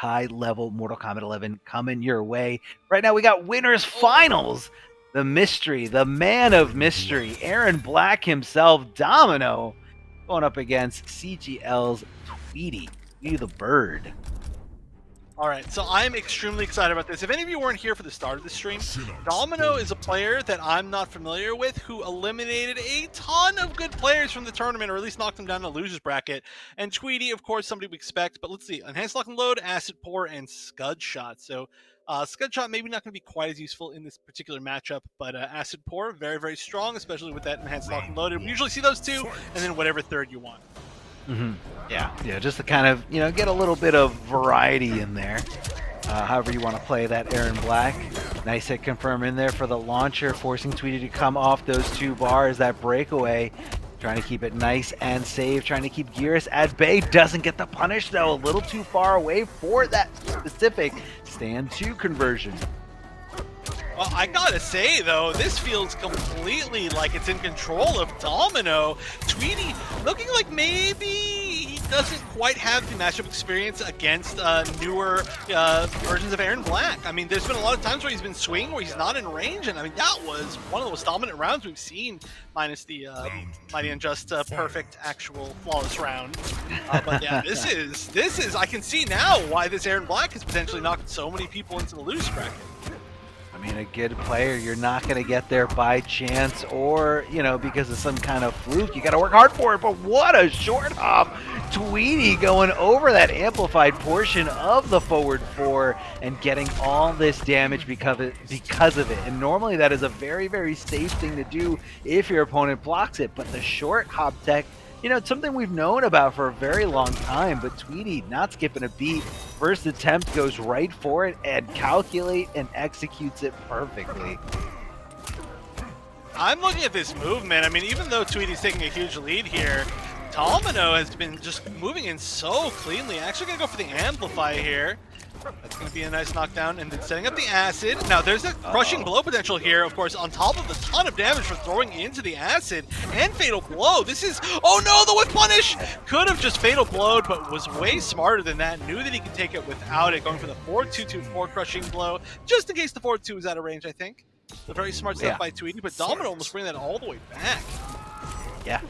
high-level Mortal Kombat 11 coming your way. Right now we got winners finals. The mystery, the man of mystery, Aaron Black himself, Domino, going up against CGL's Tweedy the Bird. All right, so I'm extremely excited about this. If any of you weren't here for the start of the stream, Domino is a player that I'm not familiar with who eliminated a ton of good players from the tournament, or at least knocked them down in the losers bracket. And Tweedy, of course, somebody we expect, but let's see. Enhanced Lock and Load, Acid Pour, and Scud Shot. So Scud Shot maybe not going to be quite as useful in this particular matchup, but Acid Pour, very, very strong, especially with that Enhanced Lock and Load. We usually see those two, and then whatever third you want. Yeah, just to kind of, get a little bit of variety in there. However you want to play that Aaron Black. Nice hit confirm in there for the launcher, forcing Tweedy to come off those 2 bars, that breakaway. Trying to keep it nice and safe, trying to keep Gearus at bay. Doesn't get the punish, though. A little too far away for that specific stand 2 conversion. Well, I gotta say, though, this feels completely like it's in control of Domino. Tweedy looking like maybe he doesn't quite have the matchup experience against newer versions of Aaron Black. I mean, there's been a lot of times where he's been swinging where he's not in range, and I mean, that was one of the most dominant rounds we've seen, minus the MightyUnjust perfect, actual, flawless round. But yeah, this is, I can see now why this Aaron Black has potentially knocked so many people into the loose bracket. I mean, a good player, you're not going to get there by chance or, because of some kind of fluke. You got to work hard for it, but what a short hop. Tweedy going over that amplified portion of the forward 4 and getting all this damage because of it. And normally that is a very, very safe thing to do if your opponent blocks it, but the short hop tech, it's something we've known about for a very long time, but Tweedy not skipping a beat. First attempt goes right for it and calculate and executes it perfectly. I'm looking at this movement. I mean, even though Tweedy's taking a huge lead here, Domino has been just moving in so cleanly. Actually gonna go for the Amplify here. That's going to be a nice knockdown, and then setting up the Acid. Now, there's a crushing blow potential here, of course, on top of the ton of damage for throwing into the Acid and Fatal Blow. This is, oh no, the Whip Punish! Could have just Fatal Blowed, but was way smarter than that. Knew that he could take it without it, going for the 4-2-2-4 crushing blow, just in case the 4-2 is out of range, I think. So very smart stuff by Tweedy, but Domino almost bringing that all the way back.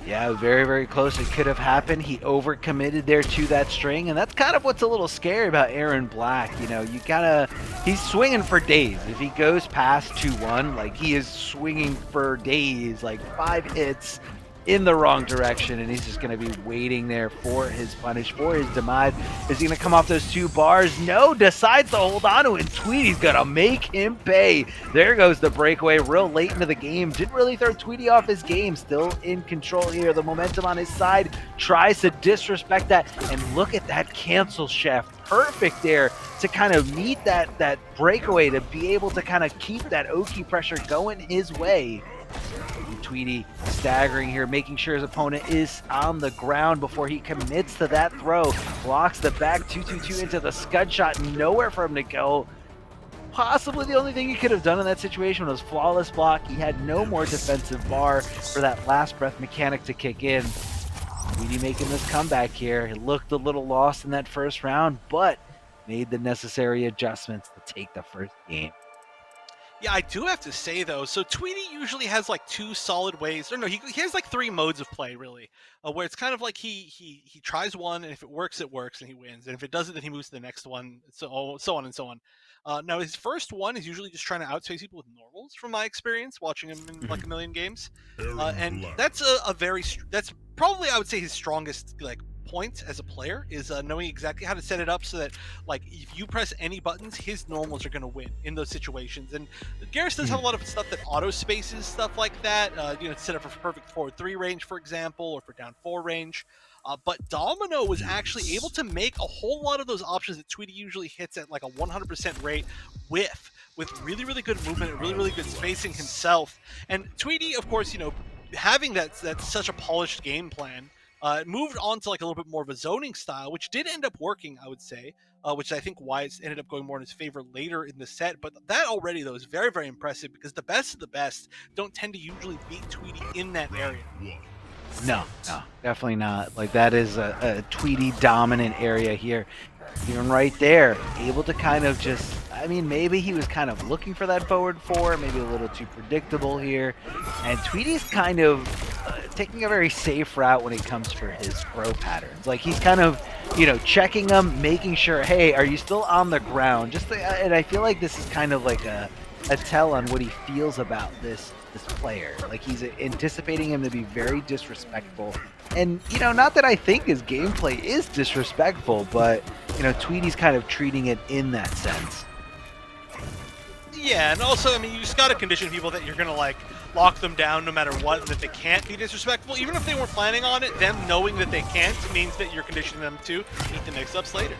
Yeah, very, very close. It could have happened. He overcommitted there to that string, and that's kind of what's a little scary about Aaron Black. He's swinging for days. If he goes past 2-1, like, he is swinging for days, like 5 hits in the wrong direction, and he's just going to be waiting there for his punish, for his demise. Is he going to come off those 2 bars? No, decides to hold on to it, and Tweedy's going to make him pay. There goes the breakaway real late into the game. Didn't really throw Tweedy off his game. Still in control here. The momentum on his side. Tries to disrespect that, and look at that cancel shaft. Perfect there to kind of meet that breakaway, to be able to kind of keep that Oki pressure going his way. Tweedy staggering here, making sure his opponent is on the ground before he commits to that throw. Blocks the back 2-2-2 into the Scud Shot. Nowhere for him to go. Possibly the only thing he could have done in that situation was flawless block. He had no more defensive bar for that last breath mechanic to kick in. Tweedy making this comeback here. He looked a little lost in that first round, but made the necessary adjustments to take the first game. Yeah, I do have to say, though, so Tweedy usually has like 2 solid ways, or no, he has like 3 modes of play, really, where it's kind of like he tries one, and if it works, and he wins, and if it doesn't, then he moves to the next one, so on and so on. Now, his first one is usually just trying to outspace people with normals, from my experience, watching him in like a million games, and that's that's probably, I would say, his strongest point as a player is knowing exactly how to set it up so that, like, if you press any buttons, his normals are going to win in those situations. And Gearus does have a lot of stuff that auto spaces stuff like that, set up for perfect forward 3 range, for example, or for down 4 range. But Domino was actually able to make a whole lot of those options that Tweedy usually hits at like a 100% rate with really, really good movement, really, really good spacing himself. And Tweedy, of course, having that's such a polished game plan, moved on to like a little bit more of a zoning style, which did end up working, I would say, which I think why it's ended up going more in his favor later in the set. But that already, though, is very, very impressive because the best of the best don't tend to usually beat Tweedy in that area. No, definitely not. Like, that is a Tweedy dominant area here. Even right there, able to kind of just, I mean, maybe he was kind of looking for that forward four, maybe a little too predictable here. And Tweedy's kind of taking a very safe route when it comes for his throw patterns. Like, he's kind of, you know, checking them, making sure, hey, are you still on the ground? And I feel like this is kind of like a tell on what he feels about this player. Like, he's anticipating him to be very disrespectful. And, you know, not that I think his gameplay is disrespectful, but, you know, Tweedy's kind of treating it in that sense. Yeah, and also, I mean, you just gotta condition people that you're gonna, like, lock them down no matter what, that they can't be disrespectful. Even if they weren't planning on it, them knowing that they can't means that you're conditioning them to eat the mix-ups later.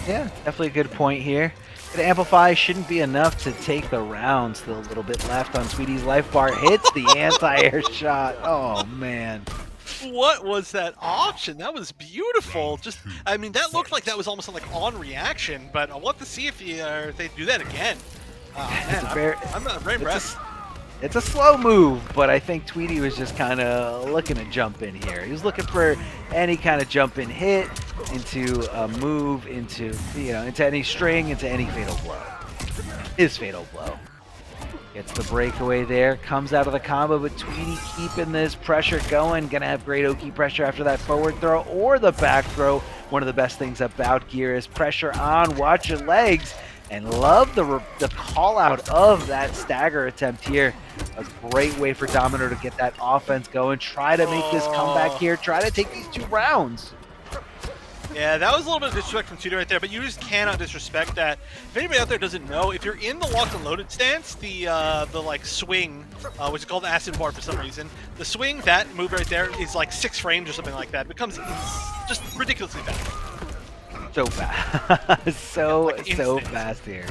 Yeah, definitely a good point here. The amplify shouldn't be enough to take the round. Still a little bit left on Tweedy's life bar. Hits the anti-air shot. Oh, man. What was that option? That was beautiful. Just, I mean, that looked like that was almost like on reaction, but I'll have to see if they do that again. Man, I'm not very impressed. It's a slow move, but I think Tweedy was just kind of looking to jump in here. He was looking for any kind of jump in hit, into a move, into, you know, into any string, into any fatal blow. His fatal blow. Gets the breakaway there, comes out of the combo, but Tweedy keeping this pressure going. Gonna have great Oki pressure after that forward throw or the back throw. One of the best things about gear is pressure on, watch your legs. And love the call out of that stagger attempt here. A great way for Domino to get that offense going. Try to make this comeback here. Try to take these 2 rounds. Yeah, that was a little bit of disrespect from Tweedy right there, but you just cannot disrespect that. If anybody out there doesn't know, if you're in the locked and loaded stance, the like swing, which is called the acid bar for some reason, the swing, that move right there is like 6 frames or something like that. It becomes just ridiculously fast. So fast. so like fast here.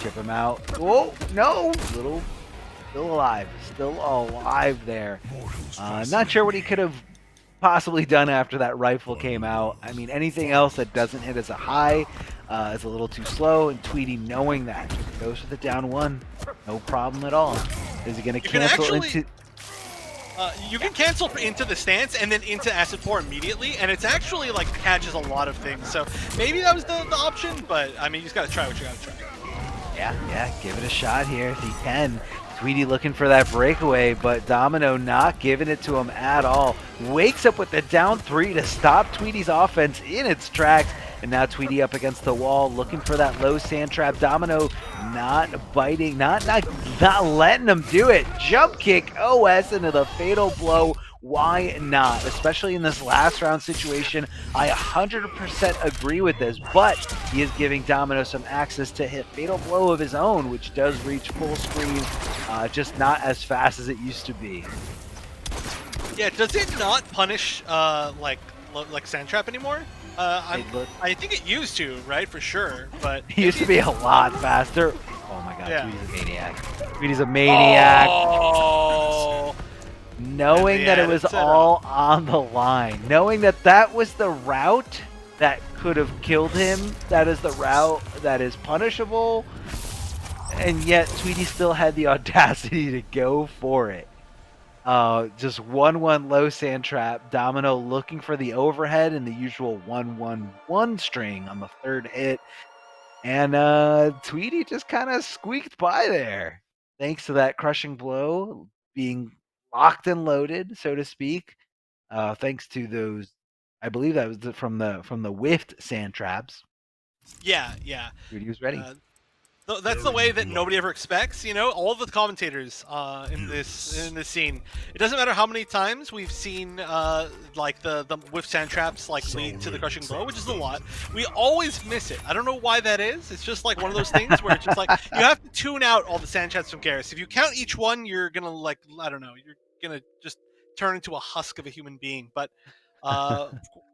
Chip him out. Oh, no! Still alive. Still alive there. Not sure what he could have possibly done after that rifle came out. I mean, anything else that doesn't hit as a high is a little too slow, and Tweedy knowing that goes for the down 1. No problem at all. Is he going to cancel into... you can cancel into the stance and then into acid pour immediately, and it's actually like catches a lot of things. So maybe that was the option, but I mean, you just gotta try what you gotta try. Yeah, give it a shot here if he can. Tweedy looking for that breakaway, but Domino not giving it to him at all. Wakes up with the down 3 to stop Tweedy's offense in its tracks. And now Tweedy up against the wall, looking for that low sand trap. Domino not biting, not letting him do it. Jump kick OS into the fatal blow. Why not? Especially in this last round situation, I 100% agree with this, but he is giving Domino some access to hit fatal blow of his own, which does reach full screen, just not as fast as it used to be. Yeah, does it not punish like sand trap anymore? I think it used to, right, for sure, but... It used to be a lot faster. Oh my god, yeah. Tweedy's a maniac. Tweedy's a maniac. Oh! Knowing that it was all on the line. Knowing that that was the route that could have killed him. That is the route that is punishable. And yet, Tweedy still had the audacity to go for it. Just 1-1 low sand trap. Domino looking for the overhead and the usual 1-1-1 string on the 3rd hit. And Tweedy just kind of squeaked by there. Thanks to that crushing blow being locked and loaded, so to speak. Thanks to those, I believe that was from the whiffed sand traps. Yeah. Tweedy was ready. That's the way that nobody ever expects, you know. All the commentators in this scene. It doesn't matter how many times we've seen like the whiff sand traps like lead to the crushing blow, which is a lot. We always miss it. I don't know why that is. It's just like one of those things where it's just like you have to tune out all the sand traps from Garrus. If you count each one, you're gonna like I don't know. You're gonna just turn into a husk of a human being. But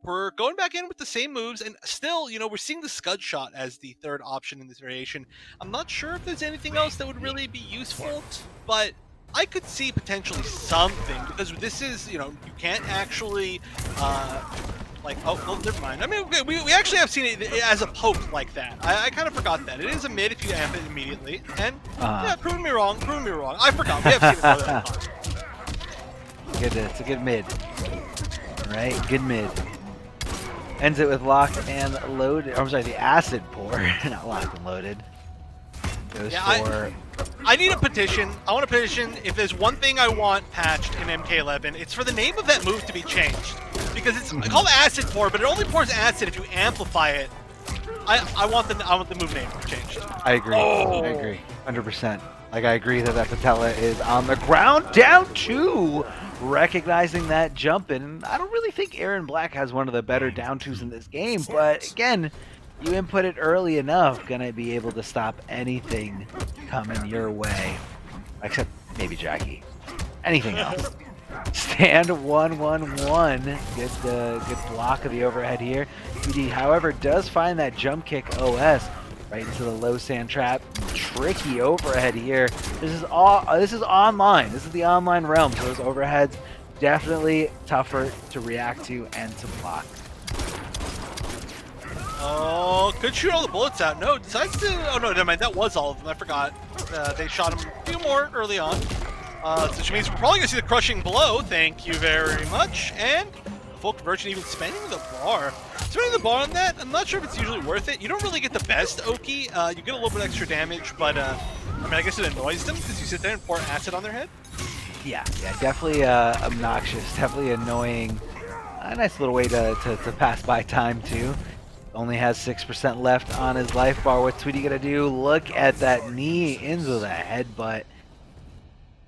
we're going back in with the same moves, and still, you know, we're seeing the scud shot as the 3rd option in this variation. I'm not sure if there's anything else that would really be useful, but I could see potentially something, because this is, you know, you can't actually, like, oh, well, never mind. I mean, we actually have seen it as a poke like that. I kind of forgot that. It is a mid if you amp it immediately, and, yeah, proving me wrong. I forgot. We have seen it more than once. It's a good mid. Right? Good mid. Ends it with locked and loaded. I'm sorry, the acid pour, not locked and loaded. Goes for. I need a petition. I want a petition. If there's one thing I want patched in MK11, it's for the name of that move to be changed. Because it's called acid pour, but it only pours acid if you amplify it. I want the move name changed. I agree. I agree. 100%. Like, I agree that Patella is on the ground. Down 2. Recognizing that jump in. I don't really think Aaron Black has one of the better down 2s in this game, but again, you input it early enough, gonna be able to stop anything coming your way. Except maybe Jackie. Anything else. Stand 1-1-1. Good block of the overhead here. Tweedy, however, does find that jump kick OS right into the low sand trap. Tricky overhead here. This is online. This is the online realm. So those overheads definitely tougher to react to and to block. Oh, could shoot all the bullets out. No, decides to. Oh no, never mind. That was all of them. I forgot. They shot him a few more early on. Which means we're probably going to see the crushing blow. Thank you very much. And full conversion, even spending the bar. Spending the bar on that, I'm not sure if it's usually worth it. You don't really get the best Oki. You get a little bit extra damage, but I mean, I guess it annoys them because you sit there and pour acid on their head. Yeah, definitely obnoxious, definitely annoying. A nice little way to pass by time too. Only has 6% left on his life bar. What's Tweedy gonna do? Look at that knee into the headbutt.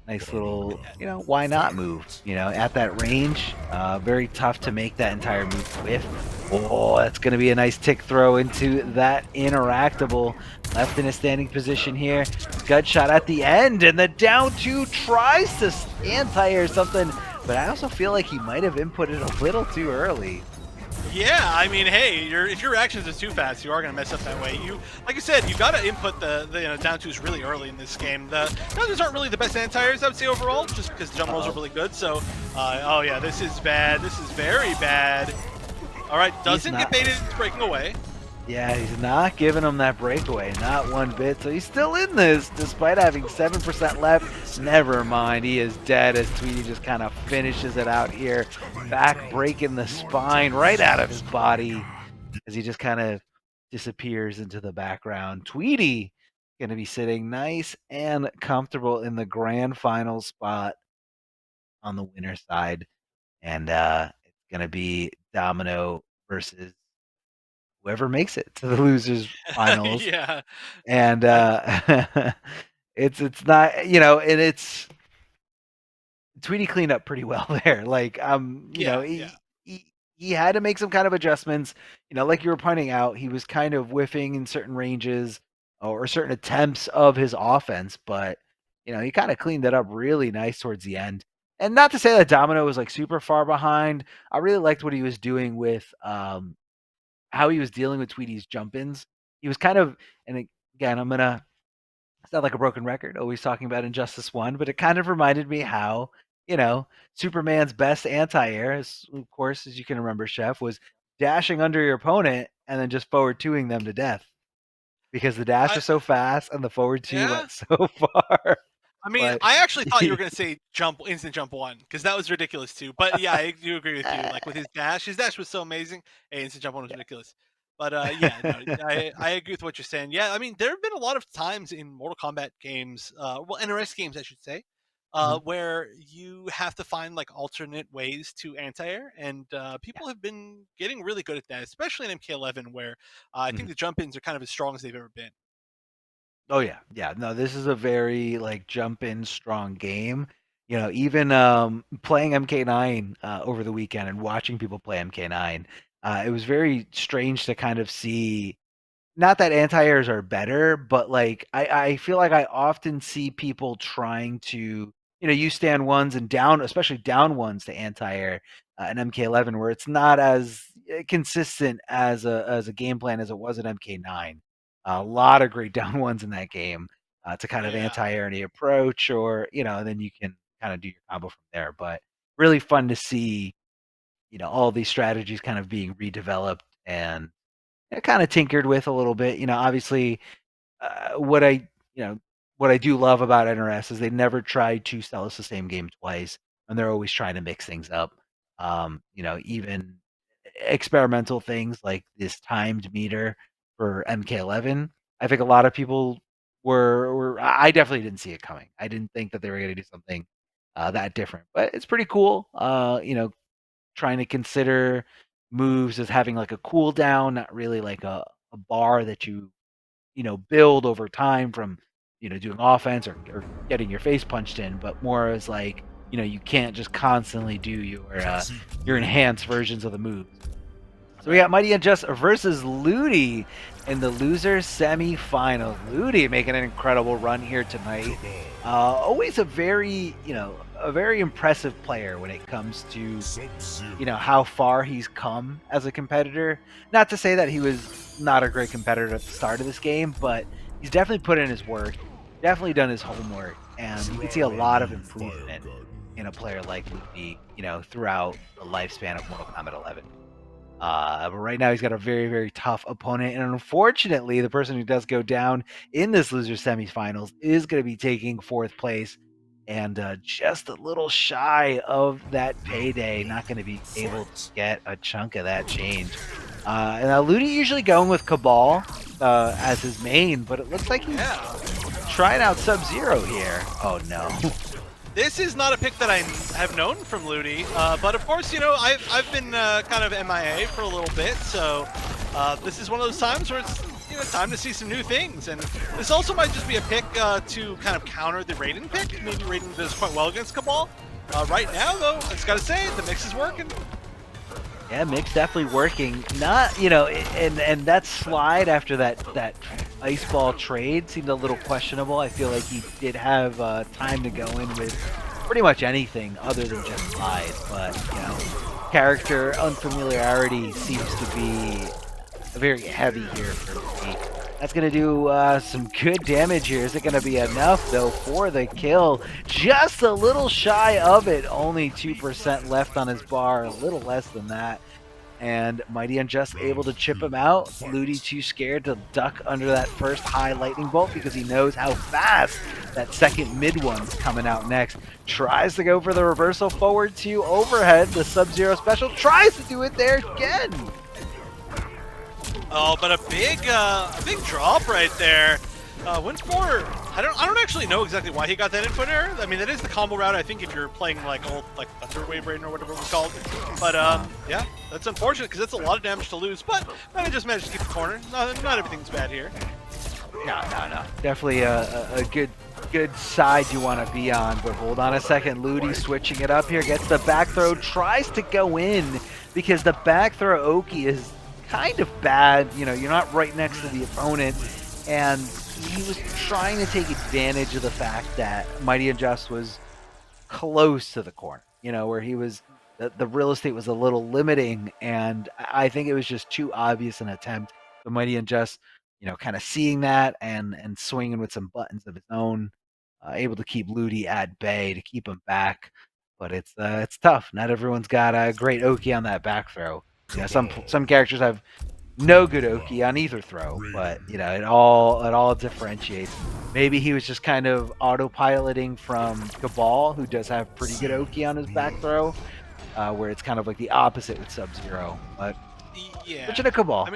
Nice little, why not move? At that range, very tough to make that entire move with. Oh, that's going to be a nice tick throw into that interactable. Left in a standing position here. Gut shot at the end, and the down 2 tries to anti-air something, but I also feel like he might have inputted a little too early. Yeah, I mean, hey, if your reactions are too fast, you are going to mess up that way. Like you said, you got to input the down 2s really early in this game. The down 2s aren't really the best anti-airs, I would say, overall, just because jump rolls are really good. So, oh yeah, this is bad. This is very bad. All right, doesn't get baited, it's breaking away. Yeah, he's not giving him that breakaway, not one bit. So he's still in this, despite having 7% left. Never mind, he is dead as Tweedy just kind of finishes it out here. Back breaking the spine right out of his body as he just kind of disappears into the background. Tweedy going to be sitting nice and comfortable in the grand final spot on the winner side. And it's going to be Domino versus whoever makes it to the losers finals. Yeah. And it's not, and it's Tweedy cleaned up pretty well there. Like he had to make some kind of adjustments. Like you were pointing out, he was kind of whiffing in certain ranges or certain attempts of his offense, but he kind of cleaned that up really nice towards the end. And not to say that Domino was like super far behind. I really liked what he was doing with how he was dealing with Tweedy's jump-ins. He was kind of, and again, I'm gonna sound like a broken record, always talking about Injustice 1, but it kind of reminded me how, Superman's best anti-air, of course, as you can remember, Chef, was dashing under your opponent and then just forward 2ing them to death. Because the dash was so fast and the forward 2 went so far. I mean, I actually thought you were going to say instant jump 1, because that was ridiculous too. But yeah, I do agree with you. Like with his dash was so amazing. Hey, instant jump 1 was ridiculous. But yeah, no, I agree with what you're saying. Yeah, I mean, there have been a lot of times in Mortal Kombat games, well, NRS games, I should say, where you have to find like alternate ways to anti-air, and people have been getting really good at that, especially in MK11, where I think the jump-ins are kind of as strong as they've ever been. Oh yeah, no, this is a very like jump in strong game. Even playing MK9 over the weekend and watching people play MK9, it was very strange to kind of see. Not that anti-airs are better, but like I feel like I often see people trying to use stand ones and down, especially down ones to anti-air in MK11, where it's not as consistent as a game plan as it was at MK9. A lot of great down ones in that game to kind of anti-air any approach, or and then you can kind of do your combo from there. But really fun to see, all these strategies kind of being redeveloped and kind of tinkered with a little bit. Obviously, what I do love about NRS is they never try to sell us the same game twice, and they're always trying to mix things up. Even experimental things like this timed meter for MK11. I think a lot of people were I definitely didn't see it coming. I didn't think that they were going to do something that different, but it's pretty cool. You know, trying to consider moves as having like a cooldown, not really like a bar that you know, build over time from, you know, doing offense or getting your face punched in, but more as like, you know, you can't just constantly do your enhanced versions of the moves. So we got MightyUnjust versus Ludi in the loser semi-final. Ludi making an incredible run here tonight. Always a very, you know, a very impressive player when it comes to, you know, how far he's come as a competitor. Not to say that he was not a great competitor at the start of this game, but he's definitely put in his work, definitely done his homework, and you can see a lot of improvement in a player like Ludi, you know, throughout the lifespan of Mortal Kombat 11. But right now he's got a very, very tough opponent. And unfortunately, the person who does go down in this loser semifinals is going to be taking 4th place and just a little shy of that payday. Not going to be able to get a chunk of that change. And Ludi usually going with Cabal as his main, but it looks like he's trying out Sub-Zero here. Oh, no. This is not a pick that I have known from Ludi, but of course, you know, I've been kind of MIA for a little bit, so this is one of those times where it's, you know, time to see some new things. And this also might just be a pick to kind of counter the Raiden pick. Maybe Raiden does quite well against Cabal. Right now, though, I just gotta say, the mix is working. Yeah, mix definitely working. Not, you know, and that slide after that ice ball trade seemed a little questionable. I feel like he did have time to go in with pretty much anything other than just slide. But, you know, character unfamiliarity seems to be very heavy here for me. That's going to do some good damage here. Is it going to be enough, though, for the kill? Just a little shy of it. Only 2% left on his bar. A little less than that. And MightyUnjust able to chip him out. Ludi too scared to duck under that first high lightning bolt because he knows how fast that second mid one's coming out next. Tries to go for the reversal forward to overhead. The Sub-Zero special tries to do it there again. Oh, but a big drop right there. Went for, I don't actually know exactly why he got that input error. I mean, that is the combo route, I think, if you're playing like old, like Thunder Wave Raiden or whatever it was called. But yeah, that's unfortunate because that's a lot of damage to lose. But I just managed to keep the corner. Not everything's bad here. No. Definitely a good side you want to be on. But hold on a second, Ludi switching it up here, gets the back throw, tries to go in because the back throw Oki is kind of bad. You know, you're not right next to the opponent, and he was trying to take advantage of the fact that MightyUnjust was close to the corner, you know, where he was, the real estate was a little limiting, and I think it was just too obvious an attempt. The MightyUnjust, you know, kind of seeing that and swinging with some buttons of his own, able to keep Ludi at bay, to keep him back. But it's tough. Not everyone's got a great Oki on that back throw. You know, some characters have no good Oki on either throw, but you know, it all differentiates. Maybe he was just kind of autopiloting from Cabal, who does have pretty good Oki on his back throw, where it's kind of like the opposite with Sub-Zero. But yeah, switching to Cabal.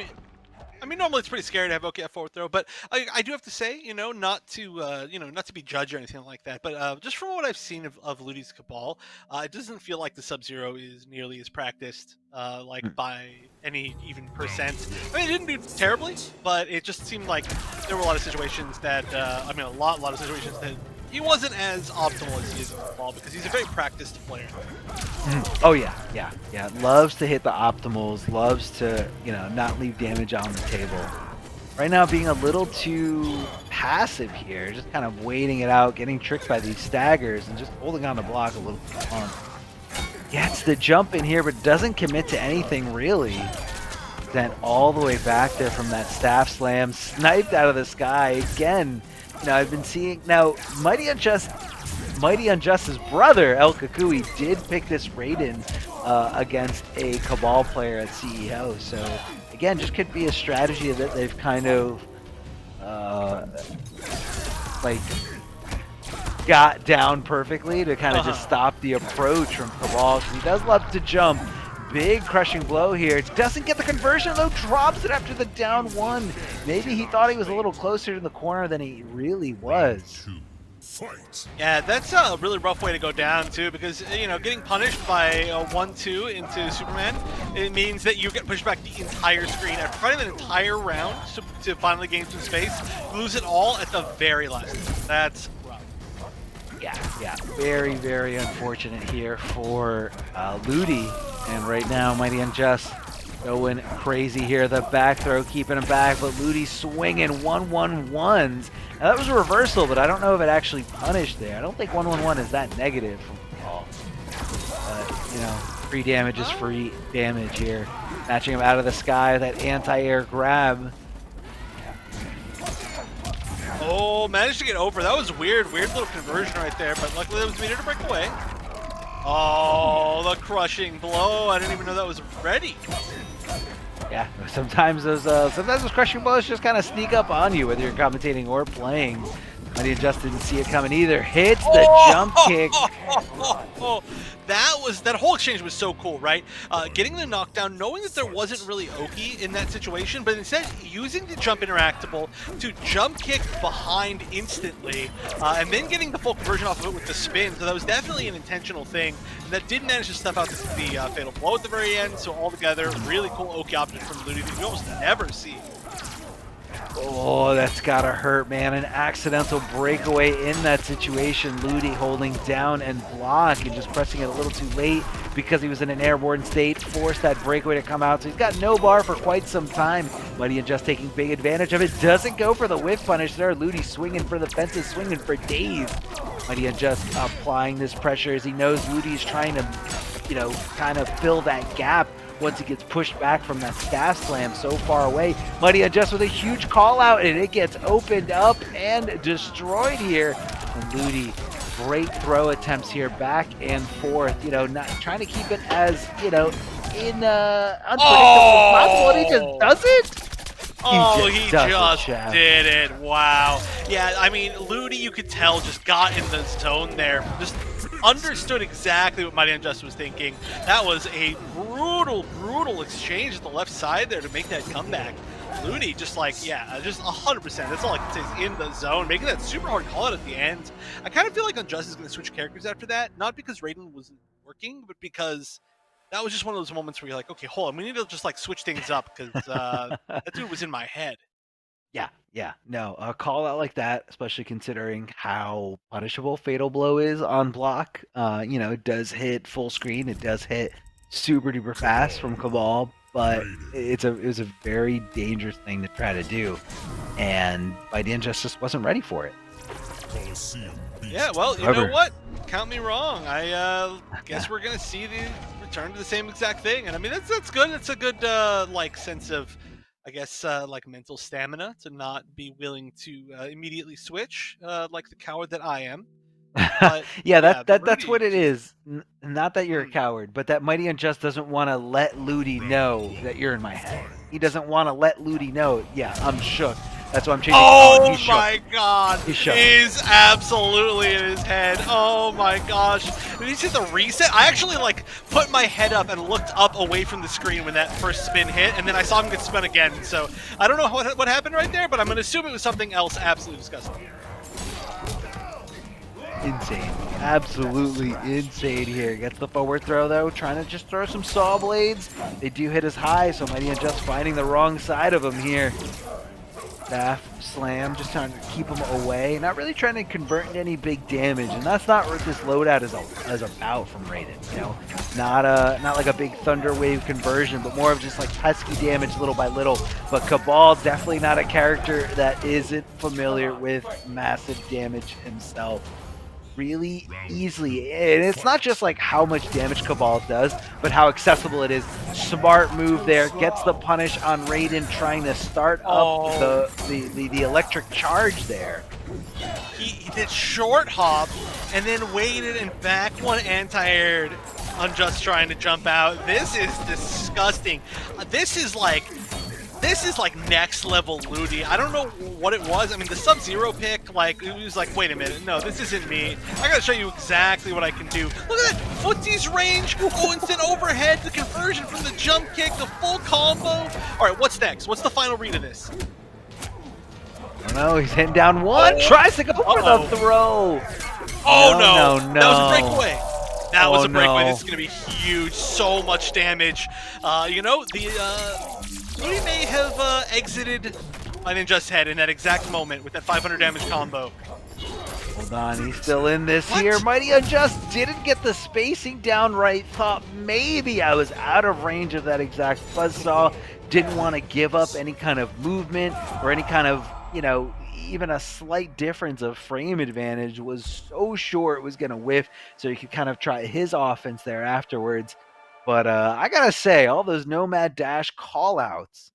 I mean, normally it's pretty scary to have Oki at forward throw, but I do have to say, you know, not to be judged or anything like that, but just from what I've seen of Ludi's Cabal, it doesn't feel like the Sub-Zero is nearly as practiced, by any even percent. I mean, it didn't do terribly, but it just seemed like there were a lot of situations that, a lot of situations that he wasn't as optimal as he is in Cabal because he's a very practiced player. Oh yeah. Loves to hit the optimals, loves to, you know, not leave damage on the table. Right now being a little too passive here, just kind of waiting it out, getting tricked by these staggers and just holding on the block a little too long. Gets the jump in here, but doesn't commit to anything really. Sent all the way back there from that staff slam, sniped out of the sky again. You know, I've been seeing now MightyUnjust's brother El Kakui did pick this Raiden against a Cabal player at CEO. So again, just could be a strategy that they've kind of like got down perfectly to kind of just stop the approach from Cabal. He does love to jump. big crushing blow here. Doesn't get the conversion though, drops it after the down one. Maybe he thought he was a little closer to the corner than he really was. Yeah, that's a really rough way to go down too, because you know, getting punished by a 1-2 into Superman, it means that you get pushed back the entire screen after fighting an entire round to finally gain some space. You lose it all at the very last. That's rough. Yeah, very, very unfortunate here for Ludi. And right now, MightyUnjust going crazy here. The back throw keeping him back, but Ludi swinging 1-1-1s. Now that was a reversal, but I don't know if it actually punished there. I don't think 1-1-1 is that negative from Paul. But, you know, free damage is free damage here. Matching him out of the sky with that anti-air grab. Oh, managed to get over. That was weird little conversion right there, but luckily that was meter to break away. Oh, the crushing blow. I didn't even know that was ready. Yeah, sometimes those crushing blows just kind of sneak up on you, whether you're commentating or playing. MightyUnjust didn't see it coming either. Hits the jump kick. That whole exchange was so cool, right? Getting the knockdown, knowing that there wasn't really Oki in that situation, but instead using the jump interactable to jump kick behind instantly, and then getting the full conversion off of it with the spin. So that was definitely an intentional thing, and that did manage to stuff out the fatal blow at the very end. So altogether, really cool Oki option from Ludi that you almost never see. Oh, that's gotta hurt, man. An accidental breakaway in that situation. Ludi holding down and block and just pressing it a little too late because he was in an airborne state, forced that breakaway to come out. So he's got no bar for quite some time. MightyUnjust taking big advantage of it. Doesn't go for the whiff punish there. Ludi swinging for the fences, swinging for days. MightyUnjust applying this pressure as he knows Ludi's trying to, you know, kind of fill that gap once he gets pushed back from that staff slam so far away. MightyUnjust with a huge call out, and it gets opened up and destroyed here. And Ludi, great throw attempts here, back and forth, you know, not trying to keep it as, you know, unpredictable as possible, and he just does it. He just did it. Wow. Yeah, I mean, Ludi, you could tell, just got in the zone there. Just understood exactly what MightyUnjust was thinking. That was a brutal exchange at the left side there to make that comeback. Ludi just like, yeah, just 100%. That's all I can say is in the zone, making that super hard call out at the end. I kind of feel like Unjust is going to switch characters after that, not because Raiden wasn't working, but because that was just one of those moments where you're like, okay, hold on, we need to just like switch things up because that dude was in my head. Yeah, no, a call out like that, especially considering how punishable Fatal Blow is on block. You know, it does hit full screen, it does hit super duper fast from Cabal, but it was a very dangerous thing to try to do, and MightyUnjust just wasn't ready for it. Yeah, well, you know what? Count me wrong. I guess we're gonna see the return to the same exact thing, and I mean that's good. It's a good like sense of, I guess, like mental stamina to not be willing to immediately switch like the coward that I am. But, yeah, that's what it is. Not that you're a coward, but that MightyUnjust doesn't want to let Ludi know that you're in my head. He doesn't want to let Ludi know, yeah, I'm shook. That's why I'm changing. Oh my god! He's shook. He's absolutely in his head. Oh my gosh! Did you see the reset? I actually like put my head up and looked up away from the screen when that first spin hit, and then I saw him get spun again. So I don't know what happened right there, but I'm gonna assume it was something else absolutely disgusting. Insane. Absolutely insane here. Gets the forward throw though, trying to just throw some saw blades. They do hit as high, so MightyUnjust finding the wrong side of him here. Staff slam, just trying to keep him away, not really trying to convert into any big damage, and that's not what this loadout is about from Raiden. You know, not like a big thunder wave conversion, but more of just like pesky damage little by little. But Cabal definitely not a character that isn't familiar with massive damage himself. Really easily, and it's not just like how much damage Cabal does, but how accessible it is. Smart move there, gets the punish on Raiden, trying to start up the electric charge there. He did short hop and then waited and back one anti-aired. Unjust trying to jump out. This is disgusting. This This is like next level Ludi. I don't know what it was. I mean, the Sub-Zero pick, like, it was like, wait a minute, no, this isn't me. I gotta show you exactly what I can do. Look at that, Footsie's range, instant overhead, the conversion from the jump kick, the full combo. All right, what's next? What's the final read of this? I don't know, he's hitting down one, tries to go for the throw. Oh no, no. That was a breakaway. That was a breakaway. No. This is going to be huge. So much damage. You know, the Tweedy may have exited MightyUnjust's head in that exact moment with that 500 damage combo. Hold on, he's still in this here. MightyUnjust didn't get the spacing down right. Thought maybe I was out of range of that exact buzzsaw. Didn't want to give up any kind of movement or any kind of, you know, even a slight difference of frame advantage. Was so sure it was going to whiff, so he could kind of try his offense there afterwards. But I gotta say, all those Nomad Dash callouts,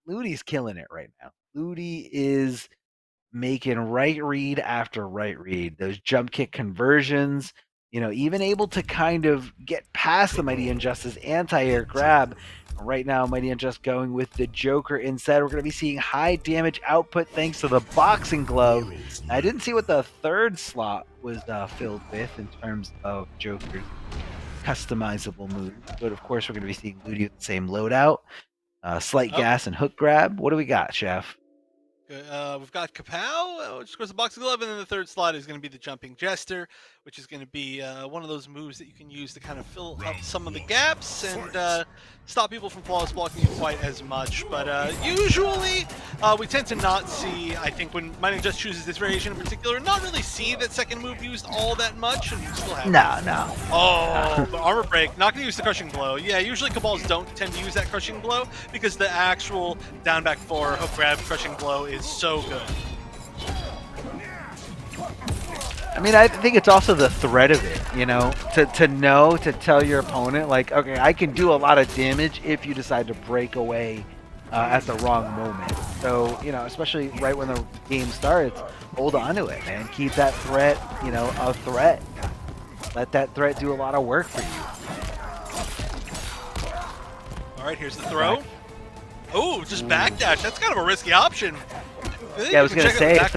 Ludi's killing it right now. Ludi is making right read after right read. Those jump kick conversions, you know, even able to kind of get past the MightyUnjust's anti-air grab. Right now, MightyUnjust going with the Joker instead. We're going to be seeing high damage output thanks to the boxing glove. I didn't see what the third slot was filled with in terms of Joker's customizable moves, but of course we're going to be seeing Ludi with the same loadout. Slight gas and hook grab. What do we got, Chef? We've got Kapow, which goes the boxing glove, and then the third slot is going to be the jumping jester, which is going to be one of those moves that you can use to kind of fill up some of the gaps and stop people from flawless blocking you quite as much. But usually we tend to not see, I think when MightyUnjust chooses this variation in particular, not really see that second move used all that much, and you still have No. Oh, the armor break, not going to use the crushing blow. Yeah, usually Cabals don't tend to use that crushing blow because the actual down back 4 hook grab crushing blow is so good. I mean, I think it's also the threat of it, you know, to know, to tell your opponent, like, okay, I can do a lot of damage if you decide to break away at the wrong moment. So, you know, especially right when the game starts, hold on to it, man. Keep that threat, you know, a threat. Let that threat do a lot of work for you. All right, here's the throw. Oh, just backdash. That's kind of a risky option. Yeah, I was going to say, if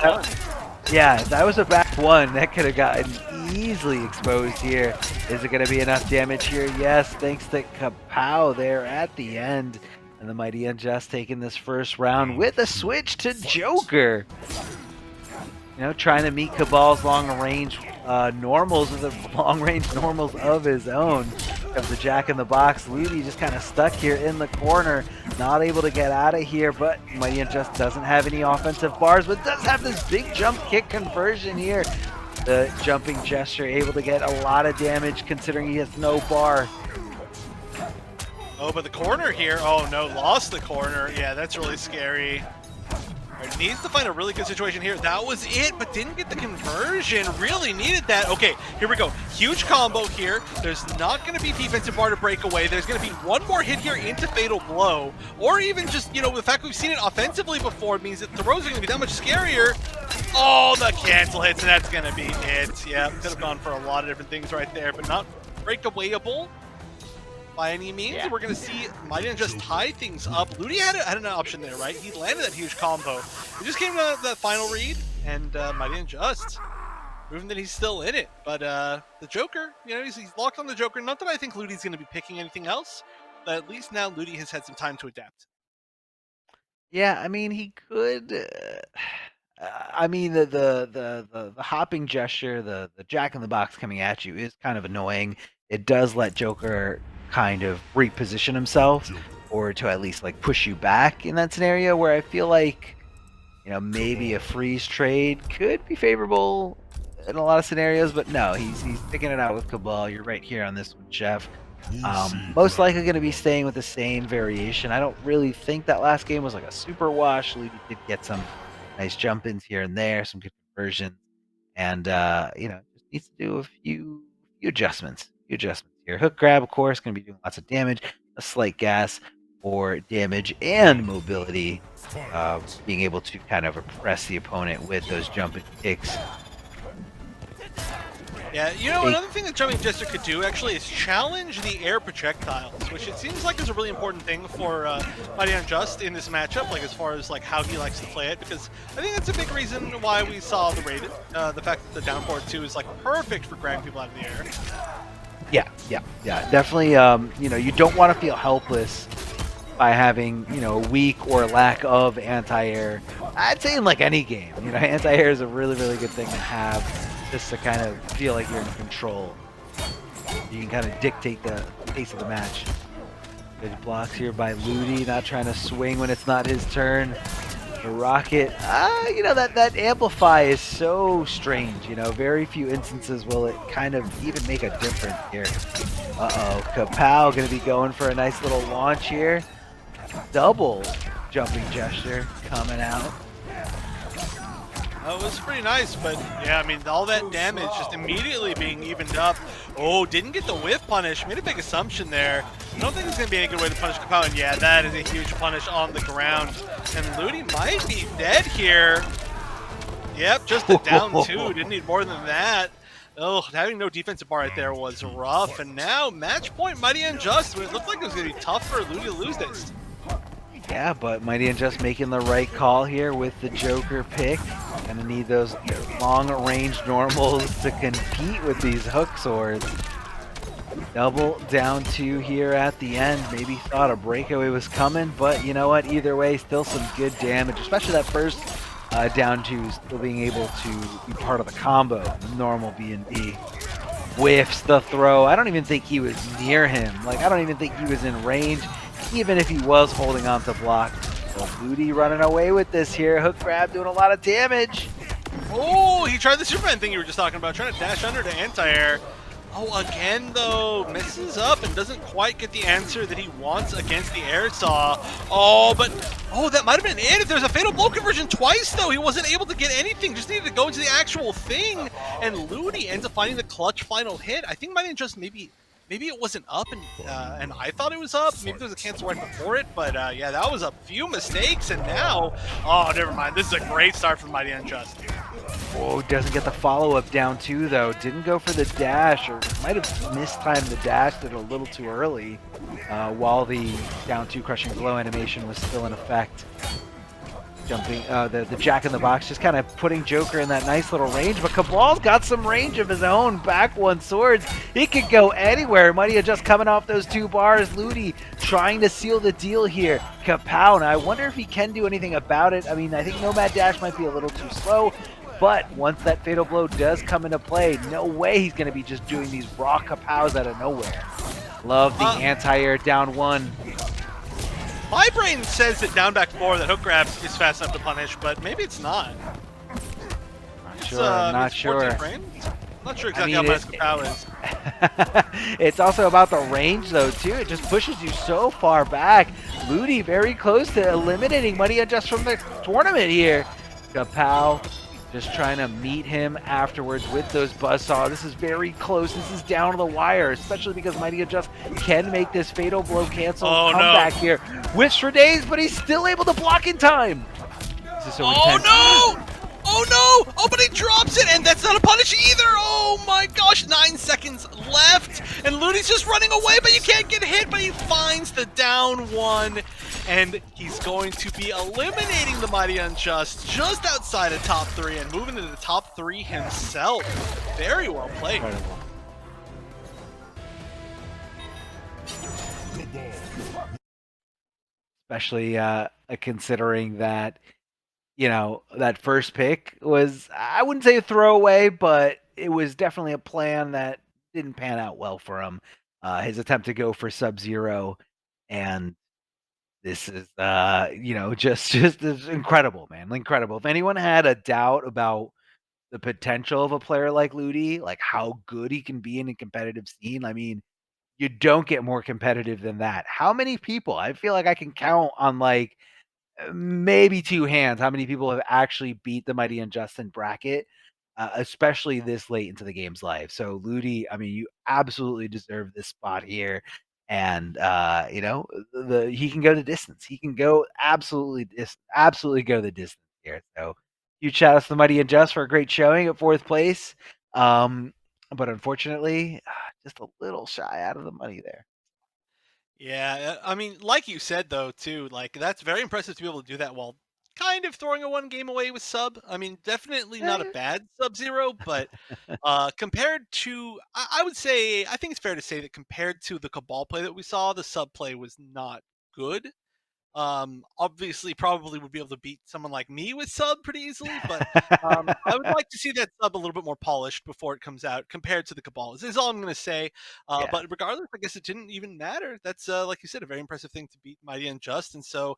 that was a back one, that could have gotten easily exposed here. Is it going to be enough damage here? Yes, thanks to Kapow there at the end. And the MightyUnjust taking this first round with a switch to Joker. You know, trying to meet Cabal's long-range normals with the long-range normals of his own. Of the Jack in the Box, Ludi just kind of stuck here in the corner, not able to get out of here, but MightyUnjust doesn't have any offensive bars, but does have this big jump kick conversion here. The jumping gesture able to get a lot of damage considering he has no bar. Oh, but the corner here, oh no, lost the corner. Yeah, that's really scary. Right, needs to find a really good situation here. That was it, but didn't get the conversion. Really needed that. Okay, here we go. Huge combo here. There's not going to be defensive bar to break away. There's going to be one more hit here into Fatal Blow. Or even just, you know, the fact we've seen it offensively before means that throws are going to be that much scarier. Oh, the cancel hits, and that's going to be it. Yeah, could have gone for a lot of different things right there, but not breakawayable by any means. Yeah. We're going to see MightyUnjust tie things up. Ludi had an option there, right? He landed that huge combo. It just came to that final read, and MightyUnjust proving that he's still in it. But the Joker, you know, he's locked on the Joker. Not that I think Ludi's going to be picking anything else, but at least now Ludi has had some time to adapt. Yeah, I mean, he could. I mean, the hopping gesture, the Jack in the Box coming at you is kind of annoying. It does let Joker kind of reposition himself, or to at least like push you back in that scenario, where I feel like, you know, maybe a freeze trade could be favorable in a lot of scenarios, but no, he's picking it out with Cabal. You're right here on this one, Chef. Most likely going to be staying with the same variation. I don't really think that last game was like a super wash. Ludi did get some nice jump ins here and there, some good conversions, and you know, just needs to do a few adjustments. Here. Hook grab, of course, going to be doing lots of damage. A slight gas for damage and mobility, being able to kind of oppress the opponent with those jumping kicks. Yeah, you know, another thing that Jumping Jester could do actually is challenge the air projectiles, which it seems like is a really important thing for MightyUnjust in this matchup, like as far as like how he likes to play it, because I think that's a big reason why we saw the rated. The fact that the down forward 2 is like perfect for grabbing people out of the air. Yeah. Definitely, you know, you don't want to feel helpless by having, you know, weak or lack of anti-air. I'd say in like any game, you know, anti-air is a really, really good thing to have, just to kind of feel like you're in control. You can kind of dictate the pace of the match. Good blocks here by Ludi, not trying to swing when it's not his turn. The rocket, you know, that amplify is so strange, you know, very few instances will it kind of even make a difference here. Kapow gonna be going for a nice little launch here. Double jumping gesture coming out. It was pretty nice, but yeah, I mean, all that damage just immediately being evened up. Oh, didn't get the whiff punish. Made a big assumption there. I don't think there's going to be any good way to punish Kapow, and yeah, that is a huge punish on the ground. And Ludi might be dead here. Yep, just a down 2. Didn't need more than that. Oh, having no defensive bar right there was rough. And now, match point MightyUnjust. It looked like it was going to be tough for Ludi to lose this. Yeah, but MightyUnjust making the right call here with the Joker pick. Gonna need those long-range normals to compete with these hook swords. Double down 2 here at the end. Maybe thought a breakaway was coming, but you know what? Either way, still some good damage, especially that first down 2 still being able to be part of the combo. Normal B&B. Whiffs the throw. I don't even think he was near him. Like, I don't even think he was in range, even if he was holding on to block. So Ludi running away with this here. Hook grab doing a lot of damage. Oh, he tried the Superman thing you were just talking about, trying to dash under to anti-air. Oh, again, though, messes up and doesn't quite get the answer that he wants against the air saw. Oh, but, that might have been it. If there's a fatal blow conversion twice, though, he wasn't able to get anything. Just needed to go into the actual thing. And Ludi ends up finding the clutch final hit. I think MightyUnjust maybe it wasn't up, and I thought it was up. Maybe there was a cancel right before it, but yeah, that was a few mistakes, and now, oh, never mind. This is a great start from MightyUnjust. Oh, doesn't get the follow-up down 2, though. Didn't go for the dash, or might have mistimed the dash, did it a little too early, while the down 2 crushing blow animation was still in effect. Jumping, the Jack in the Box, just kind of putting Joker in that nice little range, but Cabal's got some range of his own. Back 1 swords, he could go anywhere. MightyUnjust coming off those 2 bars. Ludi trying to seal the deal here. Kapow, now I wonder if he can do anything about it. I mean, I think Nomad Dash might be a little too slow, but once that fatal blow does come into play, no way he's going to be just doing these raw Kapows out of nowhere. Love the anti-air down 1. My brain says that down back 4, that hook grab is fast enough to punish, but maybe it's not. Not sure. I'm not sure exactly how fast Kapow is. It's also about the range, though, too. It just pushes you so far back. Ludi very close to eliminating MightyUnjust from the tournament here. Kapow just trying to meet him afterwards with those buzzsaw. This is very close. This is down to the wire, especially because MightyUnjust can make this fatal blow cancel comeback here. Whiffs for days, but he's still able to block in time. This is so intense. No! Oh no! Oh, but he drops it, and that's not a punish either! Oh my gosh, 9 seconds left, and Ludi's just running away, but you can't get hit, but he finds the down 1, and he's going to be eliminating the MightyUnjust just outside of top 3 and moving into the top 3 himself. Very well played. Incredible. Especially considering that, you know, that first pick was, I wouldn't say a throwaway, but it was definitely a plan that didn't pan out well for him. His attempt to go for Sub-Zero, and this is, you know, just incredible, man. Incredible. If anyone had a doubt about the potential of a player like Ludi, like how good he can be in a competitive scene, I mean, you don't get more competitive than that. How many people? I feel like I can count on like maybe 2 hands how many people have actually beat the MightyUnjust in bracket, especially this late into the game's life. So Ludi, I mean, you absolutely deserve this spot here, and you know, he can go the distance. He can go absolutely go the distance here. So huge shout out to the MightyUnjust for a great showing at 4th place. but unfortunately, just a little shy out of the money there. Yeah, I mean, like you said though, too, like that's very impressive to be able to do that while kind of throwing a one game away with sub. I mean, definitely not a Eh, bad Sub-Zero, but compared to, I would say, I think it's fair to say that compared to the Cabal play that we saw, the sub play was not good. Obviously, probably would be able to beat someone like me with sub pretty easily, but I would like to see that sub a little bit more polished before it comes out compared to the Cabal. This is all I'm going to say. Yeah, But regardless, I guess it didn't even matter. That's like you said, a very impressive thing to beat Mighty Unjust, and so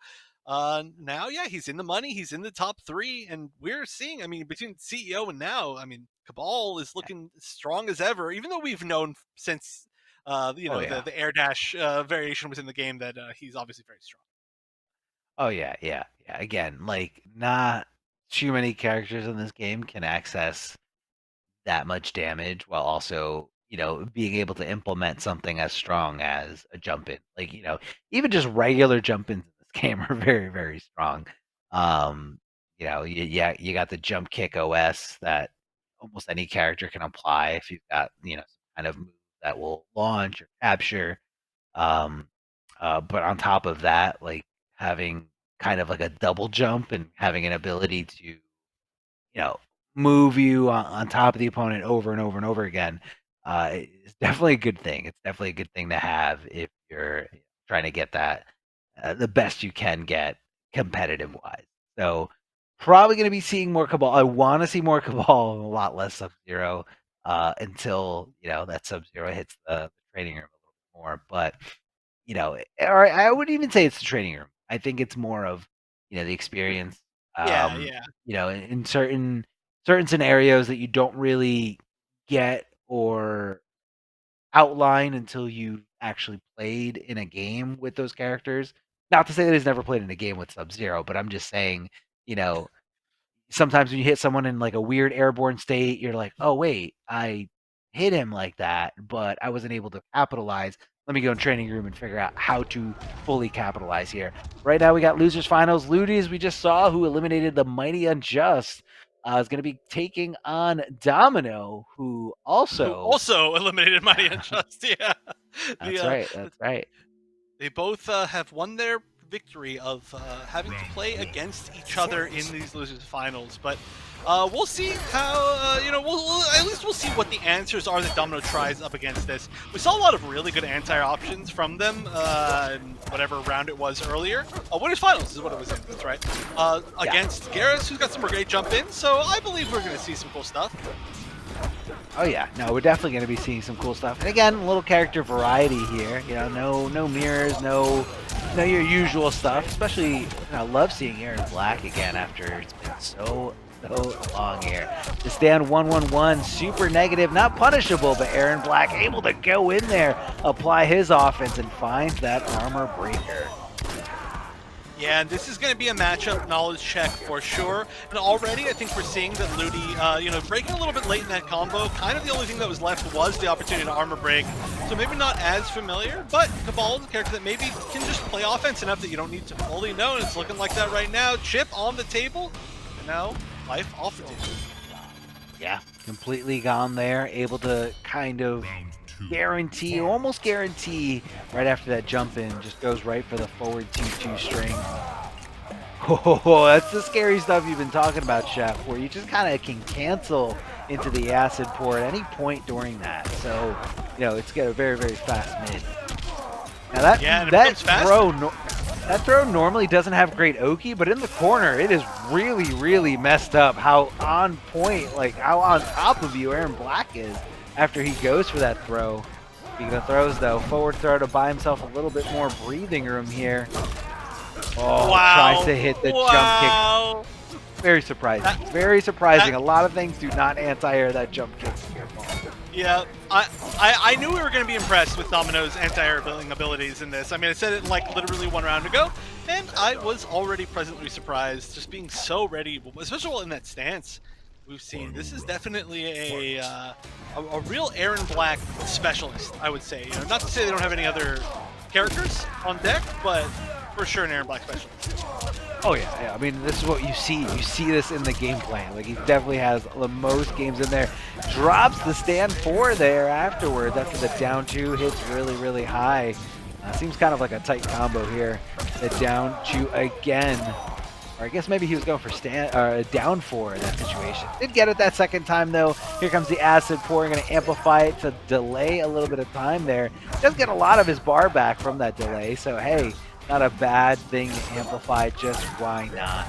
now, yeah, he's in the money. He's in the top three, and we're seeing. I mean, between CEO and now, I mean, Cabal is looking strong as ever. Even though we've known since oh yeah. the air dash variation within the game that he's obviously very strong. Oh yeah, yeah, yeah. Again, like not too many characters in this game can access that much damage while also, being able to implement something as strong as a jump in. Like, even just regular jump ins in this game are very, very strong. Yeah, you got the jump kick OS that almost any character can apply if you've got, some kind of move that will launch or capture. Um, but on top of that, like having kind of like a double jump and having an ability to, move you on top of the opponent over and over and over again, is definitely a good thing. It's definitely a good thing to have if you're trying to get that the best you can get competitive wise. So probably going to be seeing more Cabal. I want to see more Cabal and a lot less Sub-Zero until that Sub-Zero hits the training room a little bit more. But or I wouldn't even say it's the training room. I think it's more of the experience. Yeah, yeah. In certain scenarios that you don't really get or outline until you actually played in a game with those characters. Not to say that he's never played in a game with Sub-Zero, but I'm just saying, you know, sometimes when you hit someone in like a weird airborne state, you're like, oh wait, I hit him like that, but I wasn't able to capitalize. Let me go in training room and figure out how to fully capitalize here. Right now we got losers finals. Ludi, as we just saw, who eliminated the Mighty Unjust, is going to be taking on Domino, who Who also. also eliminated Mighty Unjust. Yeah, That's the right. That's right. they both have won their victory of having to play against each other in these losers finals. But we'll see how we'll at least we'll see what the answers are that Domino tries up against this. We saw a lot of really good anti options from them in whatever round it was earlier. Winners finals is what it was in. That's right. Against Garrus, who's got some great jump in. So I believe we're going to see some cool stuff. Oh yeah, no, we're definitely going to be seeing some cool stuff. And again, a little character variety here. No mirrors, no your usual stuff. Especially, I love seeing Aaron Black again after it's been so long here. To stand 1-1-1, super negative, not punishable, but Aaron Black able to go in there, apply his offense, and find that armor breaker. Yeah, and this is going to be a matchup knowledge check for sure. And already, I think we're seeing that Ludi, breaking a little bit late in that combo. Kind of the only thing that was left was the opportunity to armor break. So maybe not as familiar, but Cabal is a character that maybe can just play offense enough that you don't need to fully know. And it's looking like that right now. Chip on the table, and now life off the table. Yeah, completely gone there. Able to kind of almost guarantee right after that jump in, just goes right for the forward 2-2 string. Oh, that's the scary stuff you've been talking about, Chef, where you just kind of can cancel into the acid pour at any point during that. So, it's got a very, very fast mid. Now that throw normally doesn't have great Oki, but in the corner, it is really, really messed up how on point, like how on top of you Aaron Black is after he goes for that throw. Speaking of throws, though, forward throw to buy himself a little bit more breathing room here. Oh, wow. Tries to hit the jump kick. Very surprising. Very surprising. A lot of things do not anti-air that jump kick. Yeah, I knew we were going to be impressed with Domino's anti-air abilities in this. I mean, I said it like literally one round ago, and I was already pleasantly surprised, just being so ready, especially in that stance we've seen. This is definitely a real Aaron Black specialist, I would say. Not to say they don't have any other characters on deck, but for sure an Aaron Black specialist. Oh yeah. I mean, this is what you see. You see this in the gameplay. Like, he definitely has the most games in there. Drops the stand 4 there afterwards after the down 2 hits really high. Seems kind of like a tight combo here. The down 2 again. Or I guess maybe he was going for down 4 in that situation. Did get it that second time though. Here comes the acid pour. Going to amplify it to delay a little bit of time there. Does get a lot of his bar back from that delay. So hey, not a bad thing to amplify. Just why not?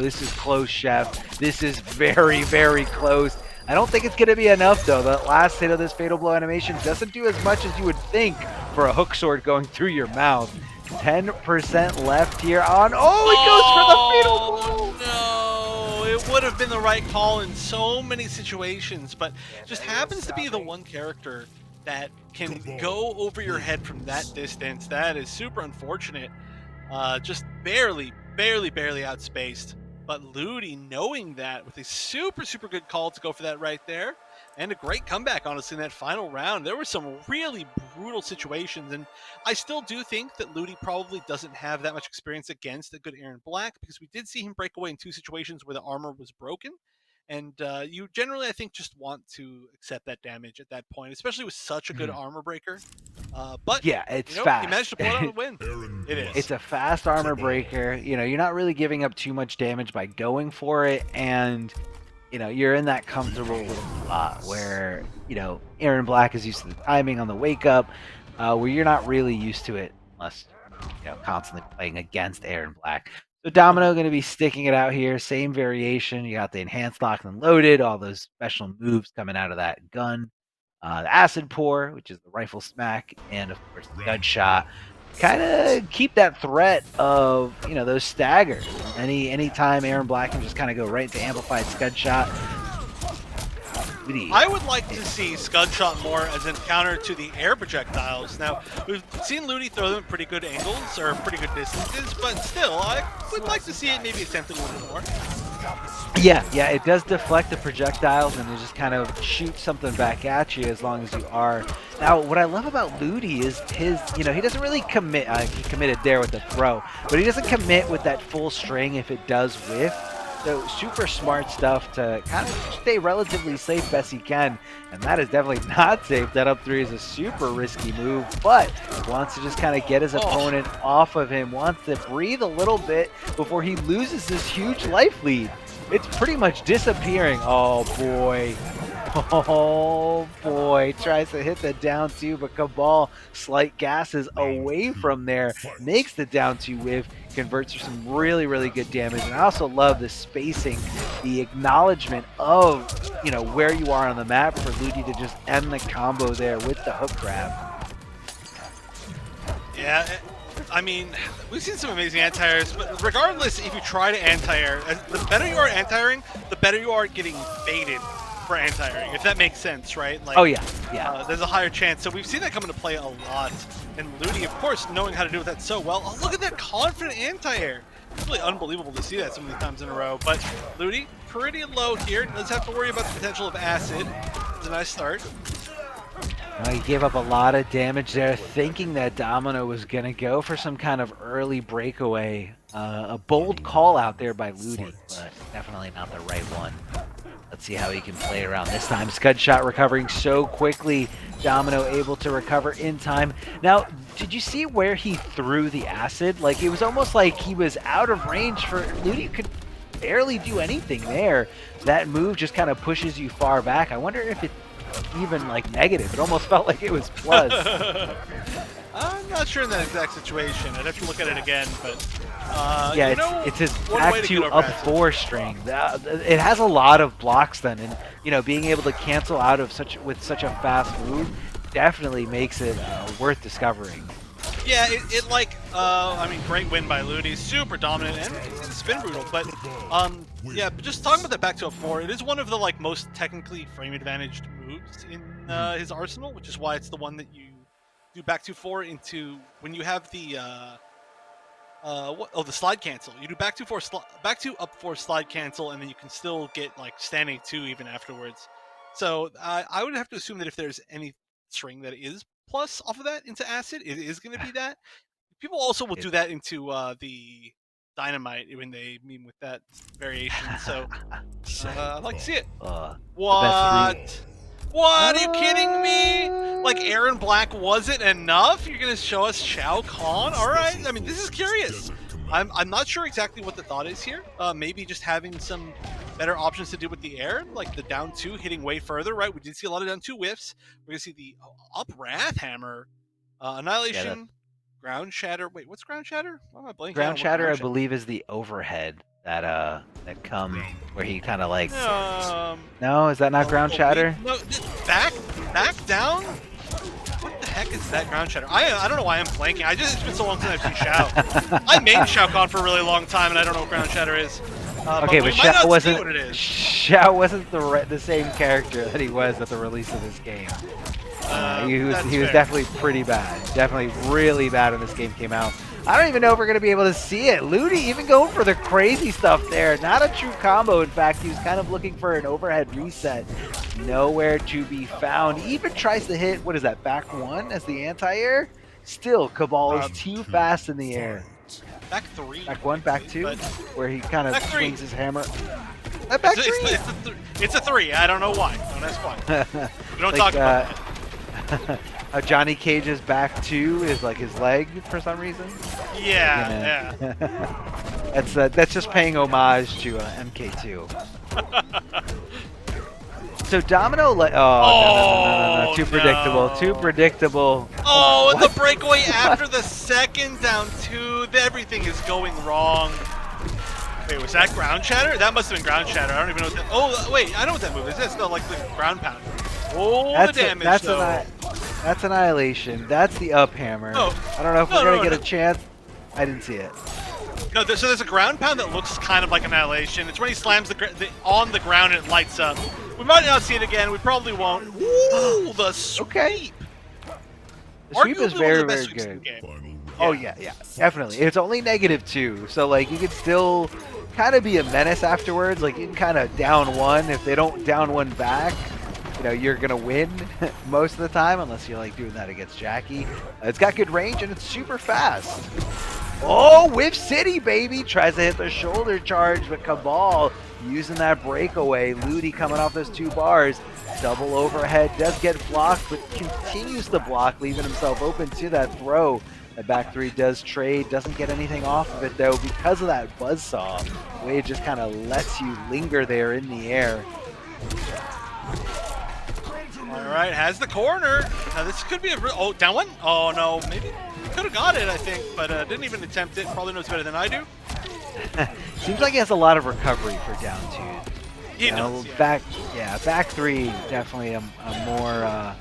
This is close, Chef. This is very close. I don't think it's going to be enough, though. The last hit of this Fatal Blow animation doesn't do as much as you would think for a hook sword going through your mouth. 10% left here on... Oh, he goes for the Fatal Blow! No! It would have been the right call in so many situations, but just happens to be the one character that can go over your head from that distance. That is super unfortunate. Just barely outspaced. But Ludi, knowing that, with a super good call to go for that right there, and a great comeback, honestly, in that final round. There were some really brutal situations, and I still do think that Ludi probably doesn't have that much experience against a good Aaron Black, because we did see him break away in 2 situations where the armor was broken. And you generally, I think, just want to accept that damage at that point, especially with such a good armor breaker. But yeah, it's you know, fast. he managed to pull out a win. It is. It's a fast armor breaker. You know, you're not really giving up too much damage by going for it, and you know, you're in that comfortable little spot where, you know, Aaron Black is used to the timing on the wake up, where you're not really used to it unless, you know, constantly playing against Aaron Black. So Domino going to be sticking it out here. Same variation. You got the enhanced lock and loaded, all those special moves coming out of that gun. The acid pour, which is the rifle smack, and of course the gunshot. Kind of keep that threat of, you know, those staggers. Anytime Aaron Black can just kind of go right into amplified scud shot. I would like to see scud shot more as a counter to the air projectiles. Now, we've seen Ludi throw them at pretty good angles or pretty good distances, but still, I would like to see it maybe attempted a little bit more. Yeah, it does deflect the projectiles and it just kind of shoots something back at you as long as you are. Now, what I love about Ludi is his, you know, he doesn't really commit. He committed there with the throw, but he doesn't commit with that full string if it does whiff. So super smart stuff to kind of stay relatively safe best he can, and that is definitely not safe. That up 3 is a super risky move, but wants to just kind of get his opponent off of him, wants to breathe a little bit before he loses this huge life lead. It's pretty much disappearing. Oh boy. Oh boy, tries to hit the down 2, but Cabal slight gasses away from there, makes the down 2 whiff, converts for some really good damage. And I also love the spacing, the acknowledgement of, you know, where you are on the map for Ludi to just end the combo there with the hook grab. Yeah, I mean, we've seen some amazing anti-airs, but regardless, if you try to anti-air, the better you are anti-airing, the better you are getting baited for anti-airing, if that makes sense, right? Like, oh yeah. There's a higher chance. So we've seen that come into play a lot. And Ludi, of course, knowing how to do that so well. Oh, look at that confident anti-air. It's really unbelievable to see that so many times in a row. But Ludi, pretty low here. Doesn't have to worry about the potential of acid. It's a nice start. He gave up a lot of damage there, thinking that Domino was going to go for some kind of early breakaway. A bold call out there by Ludi, but definitely not the right one. Let's see how he can play around this time. Scud shot recovering so quickly. Domino able to recover in time. Now, did you see where he threw the acid? Like, it was almost like he was out of range for Ludi. Could barely do anything there. That move just kind of pushes you far back. I wonder if it's even like negative. It almost felt like it was plus. I'm not sure in that exact situation. I'd have to look at it again, but yeah, it's his back to up 4 string. It has a lot of blocks then, and you know, being able to cancel out of such a fast move definitely makes it worth discovering. Yeah, I mean, great win by Ludi, super dominant and spin brutal, but yeah, but just talking about that back to up 4, it is one of the like most technically frame advantaged moves in his arsenal, which is why it's the one that you do back to 4 into when you have the the slide cancel. You do back to up 4 slide cancel, and then you can still get like standing 2 even afterwards. So I would have to assume that if there's any string that is plus off of that into acid, it is going to be that. People also will do that into the Dynamite when they meme with that variation. So I'd like to see it. The What? best What? Are you kidding me? Like Aaron Black wasn't enough? You're gonna show us Shao Kahn? All right. I mean, this is curious. I'm not sure exactly what the thought is here. Maybe just having some better options to do with the air, like the down 2 hitting way further. Right. We did see a lot of down 2 whiffs. We're gonna see the up Wrath Hammer, Annihilation. Ground Shatter. Wait, what's Ground Shatter? Oh, I'm blanking Ground on what Shatter, I believe, is the overhead that come where he kind of like. No, is that not Ground Shatter? No, back down. What the heck is that Ground Shatter? I don't know why I'm blanking. It's been so long since I've seen Shao. I made Shao Kahn for a really long time, and I don't know what Ground Shatter is. Okay, but Shao wasn't. What it is. Shao wasn't the same character that he was at the release of this game. He was definitely pretty bad. Definitely really bad when this game came out. I don't even know if we're going to be able to see it. Ludi even going for the crazy stuff there. Not a true combo. In fact, he was kind of looking for an overhead reset. Nowhere to be found. He even tries to hit, what is that, back 1 as the anti-air? Still, Cabal is too fast in the air. Back 3. Back 1, back 2, where he kind of swings his hammer. Back 3? It's a 3. I don't know why. Don't ask why. We don't talk about it. Johnny Cage's back 2 is like his leg for some reason. Yeah. That's just paying homage to MK2. So Domino, no, too predictable, too predictable. Oh, and the breakaway after the second down 2, everything is going wrong. Wait, was that Ground Shatter? That must have been Ground Shatter. I don't even know what that. Oh, wait, I know what that move is. That's like the ground pound. Oh, the damage though. That's Annihilation. That's the up hammer. Oh. I don't know if we're gonna get a chance. I didn't see it. No, so there's a ground pound that looks kind of like Annihilation. It's when he slams on the ground and it lights up. We might not see it again. We probably won't. Ooh, the sweep. Okay. The sweep is very, very good. Oh yeah, definitely. It's only -2, so like you could still kind of be a menace afterwards. Like you can kind of down 1. If they don't down 1 back, you know you're gonna win most of the time, unless you're like doing that against Jackie. It's got good range and it's super fast. Oh, Whiff City, baby! Tries to hit the shoulder charge, but Cabal using that breakaway. Ludi coming off those 2 bars. Double overhead, does get blocked, but continues to block, leaving himself open to that throw. The back 3 does trade, doesn't get anything off of it though because of that buzzsaw. Wade just kind of lets you linger there in the air. All right, has the corner. Now this could be a down 1. Oh no, maybe could have got it, I think, but didn't even attempt it. Probably knows better than I do. Seems like he has a lot of recovery for down 2. He knows, back 3 definitely a more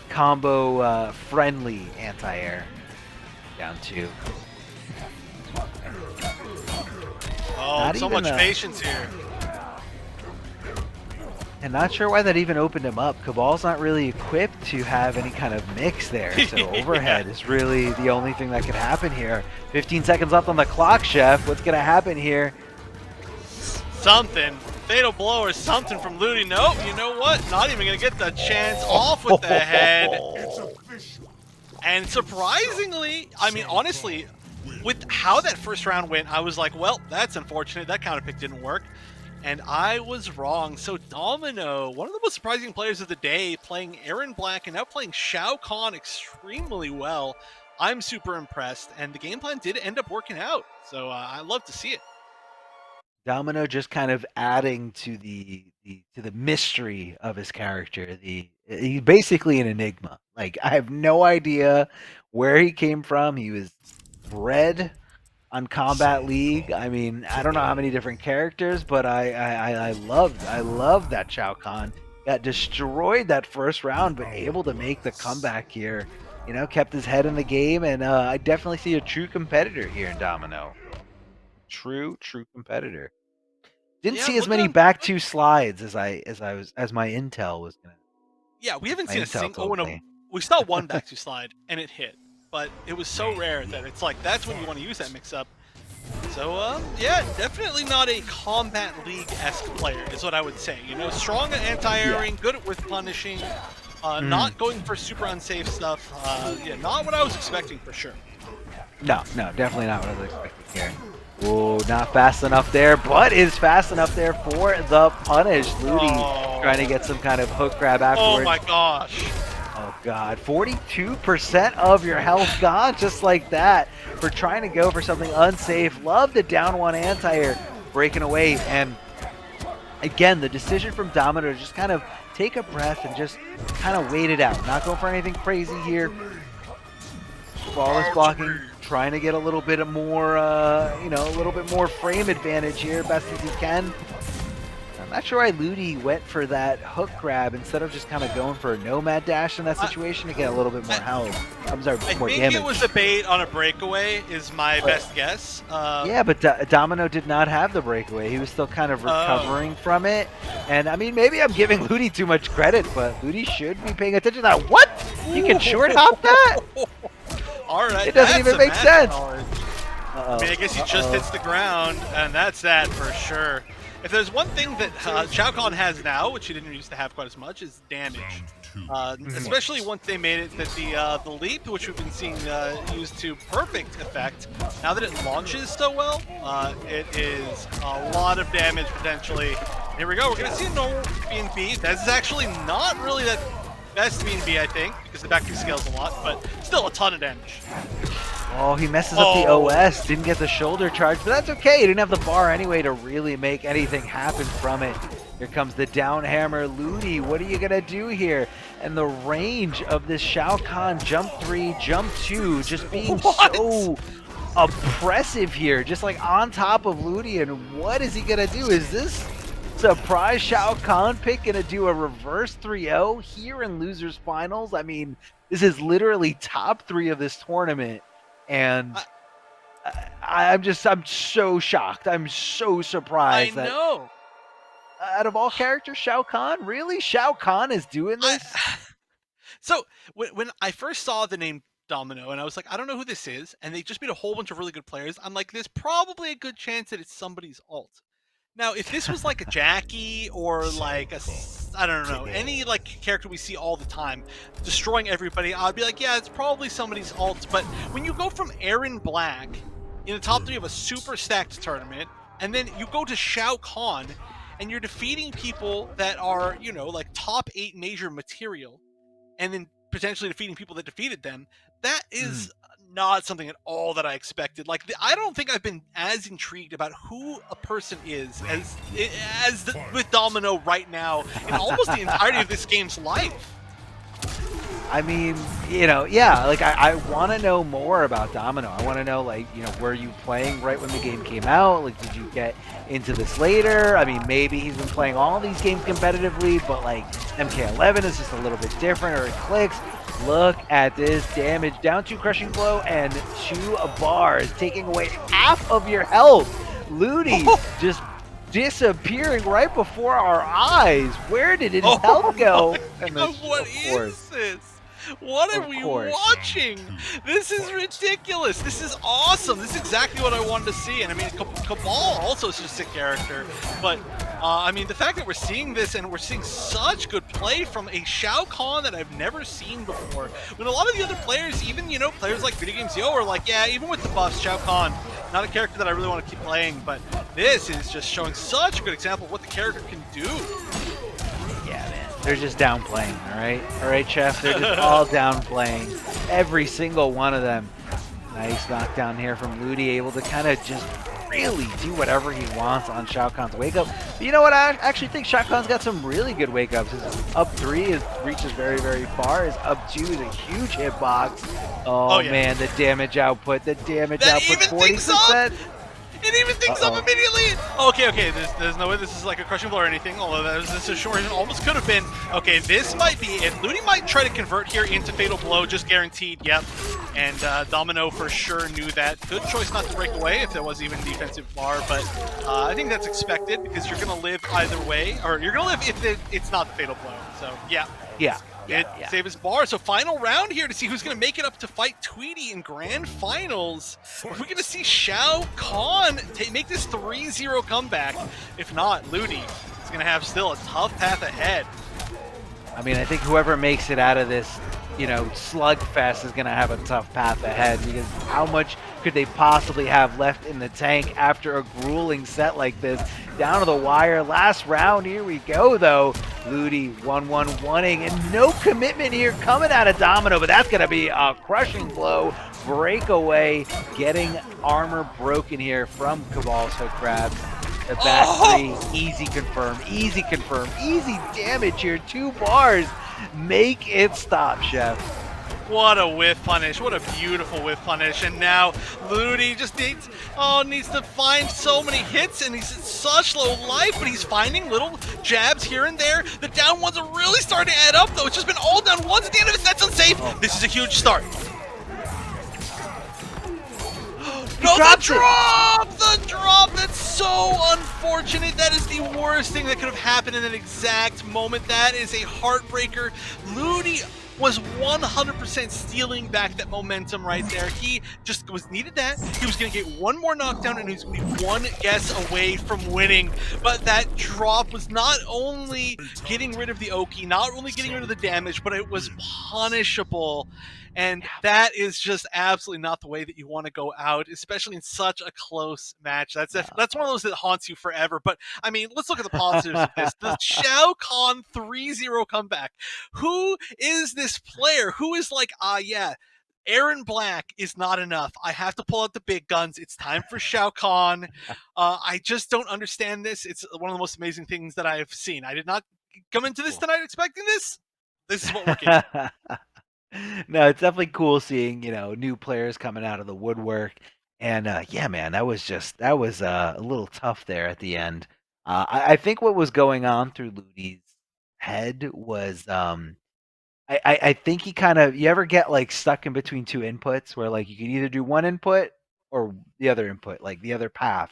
combo friendly anti-air. Down 2. Oh, so much patience here. And not sure why that even opened him up. Cabal's not really equipped to have any kind of mix there, so overhead is really the only thing that could happen here. 15 seconds left on the clock, Chef. What's going to happen here? Something. Fatal blow or something from Ludi. Nope, you know what? Not even going to get the chance off with the head. And surprisingly, I mean, honestly, with how that first round went, I was like, well, that's unfortunate. That counter pick didn't work. And I was wrong. So Domino, one of the most surprising players of the day, playing Aaron Black and now playing Shao Kahn extremely well. I'm super impressed. And the game plan did end up working out. So I love to see it. Domino just kind of adding to the mystery of his character. He's basically an enigma. Like, I have no idea where he came from. He was bred on Kombat League. I mean, I don't know how many different characters, but I love that Shao Kahn. Got destroyed that first round, but able to make the comeback here. You know, kept his head in the game, and I definitely see a true competitor here in Domino. True competitor. Didn't see as many back 2 slides as my intel was gonna. Yeah, we haven't seen a single one. We saw one back 2 slide and it hit, but it was so rare that it's like that's when you want to use that mix up. So yeah, definitely not a Kombat League-esque player is what I would say. You know, strong at anti-airing, good with punishing, not going for super unsafe stuff. Yeah, not what I was expecting for sure. No, definitely not what I was expecting here. Ooh, not fast enough there, but is fast enough there for the punish. Ludi trying to get some kind of hook grab afterwards. Oh my gosh. Oh god, 42% of your health gone just like that for trying to go for something unsafe. Love the down one anti-air breaking away, and again, the decision from Domino to just kind of take a breath and just kind of wait it out. Not going for anything crazy here. Flawless blocking, trying to get a little bit more, you know, a little bit more frame advantage here, best as he can. I'm not sure why Ludi went for that hook grab instead of just kind of going for a nomad dash in that situation to get a little bit more health. I'm sorry, more damage. I think it was a bait on a breakaway is my best guess. Yeah, but Domino did not have the breakaway. He was still kind of recovering from it. And I mean, maybe I'm giving Ludi too much credit, but Ludi should be paying attention to that. What? You can short hop that? All right, it doesn't even make sense. I mean, I guess he just hits the ground, and that's that for sure. If there's one thing that Shao Kahn has now, which he didn't used to have quite as much, is damage. Especially once they made it that the leap, which we've been seeing used to perfect effect, now that it launches so well, it is a lot of damage potentially. Here we go, we're going to see a normal B&B. This is actually not really that best B&B, I think, because the back two scales a lot, but still a ton of damage. Oh, he messes up the OS, didn't get the shoulder charge, but that's okay. He didn't have the bar anyway to really make anything happen from it. Here comes the down hammer. Ludi, what are you going to do here? And the range of this Shao Kahn jump 3, jump 2, just being so oppressive here, just like on top of Ludi. And what is he going to do? Is this surprise Shao Kahn pick going to do a reverse 3-0 here in losers finals? I mean, this is literally top 3 of this tournament. And I'm so shocked. I'm so surprised. I know. Out of all characters, Shao Kahn? Really? Shao Kahn is doing this? So, when I first saw the name Domino, and I was like, I don't know who this is, and they just made a whole bunch of really good players, I'm like, there's probably a good chance that it's somebody's alt. Now, if this was like a Jackie or like a, I don't know, any like character we see all the time destroying everybody, I'd be like, yeah, it's probably somebody's alt. But when you go from Aaron Black in the top 3 of a super stacked tournament, and then you go to Shao Kahn, and you're defeating people that are, you know, like top 8 major material, and then potentially defeating people that defeated them, that is not something at all that I expected. Like, I don't think I've been as intrigued about who a person is with Domino right now in almost the entirety of this game's life. I mean, you know, yeah, like I want to know more about Domino. I want to know, like, you know, were you playing right when the game came out? Like, did you get into this later? I mean, maybe he's been playing all these games competitively, but like MK11 is just a little bit different, or it clicks. Look at this damage. Down 2 crushing blow and 2 bars, taking away half of your health. Ludi just disappearing right before our eyes. Where did his health go? And what is this? What are we watching? This is ridiculous. This is awesome. This is exactly what I wanted to see. And I mean, Cabal also is just a character. But, I mean, the fact that we're seeing this and we're seeing such good play from a Shao Kahn that I've never seen before. When a lot of the other players, even, you know, players like Video Games Yo are like, yeah, even with the buffs, Shao Kahn, not a character that I really want to keep playing. But this is just showing such a good example of what the character can do. Yeah, man. They're just downplaying, all right? All right, Chef? They're just all downplaying. Every single one of them. Nice knockdown here from Ludi, able to kind of just really do whatever he wants on Shao Kahn's wake-up. But you know what? I actually think Shao Kahn's got some really good wake-ups. His up 3 reaches very, very far. His up 2 is a huge hitbox. Oh, yeah. Man, the damage output. The damage output, 40%. It even thinks up immediately! Okay, there's no way this is like a crushing blow or anything, although this is short, it almost could have been. Okay, this might be it. Ludi might try to convert here into Fatal Blow, just guaranteed, yep. And Domino for sure knew that. Good choice not to break away if there was even a defensive bar, but I think that's expected because you're going to live either way, or you're going to live if it's not the Fatal Blow, so yeah. Save his bar. So final round here to see who's going to make it up to fight Tweedy in grand finals. Are we going to see Shao Kahn make this 3-0 comeback? If not, Ludi is going to have still a tough path ahead. I mean, I think whoever makes it out of this Slugfest is going to have a tough path ahead, because how much could they possibly have left in the tank after a grueling set like this? Down to the wire, last round, here we go though. Ludi 1-1-1ing, and no commitment here coming out of Domino, but that's going to be a crushing blow. Breakaway, getting armor broken here from Cabal's Hook Grabs. The back three, easy confirm, easy damage here, 2 bars. Make it stop, Chef. What a whiff punish. What a beautiful whiff punish. And now Ludi just needs to find so many hits, and he's at such low life, but he's finding little jabs here and there. The down ones are really starting to add up, though. It's just been all down ones at the end of it. That's unsafe. This is a huge start. No, the drop! The drop! That's so unfortunate. That is the worst thing that could have happened in an exact moment. That is a heartbreaker. Ludi was 100% stealing back that momentum right there. He just needed that. He was going to get one more knockdown, and he was going to be one guess away from winning. But that drop was not only getting rid of the Oki, not only getting rid of the damage, but it was punishable. And that is just absolutely not the way that you want to go out, especially in such a close match. That's one of those that haunts you forever. But, I mean, let's look at the positives of this. The Shao Kahn 3-0 comeback. Who is this player? Who is like, yeah, Aaron Black is not enough. I have to pull out the big guns. It's time for Shao Kahn. I just don't understand this. It's one of the most amazing things that I've seen. I did not come into this tonight expecting this. This is what we're getting. No, it's definitely cool seeing, new players coming out of the woodwork. And yeah, man, that was a little tough there at the end. I think what was going on through Ludi's head was I think he kind of, you ever get like stuck in between 2 inputs where like you can either do one input or the other input, like the other path.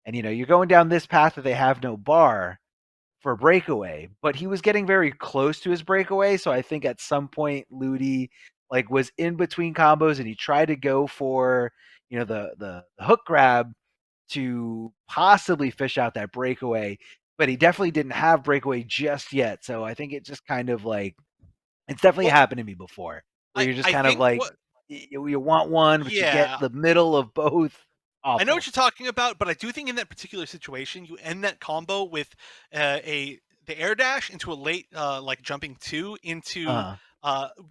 And you're going down this path that they have no bar for breakaway, but he was getting very close to his breakaway. So I think at some point Ludi like was in between combos, and he tried to go for the hook grab to possibly fish out that breakaway, but he definitely didn't have breakaway just yet. So I think it just kind of like, it's definitely happened to me before, where you're just kind of like you want one, but you get the middle of both. Awful. I know what you're talking about, but I do think in that particular situation, you end that combo with the air dash into a late like jumping 2 into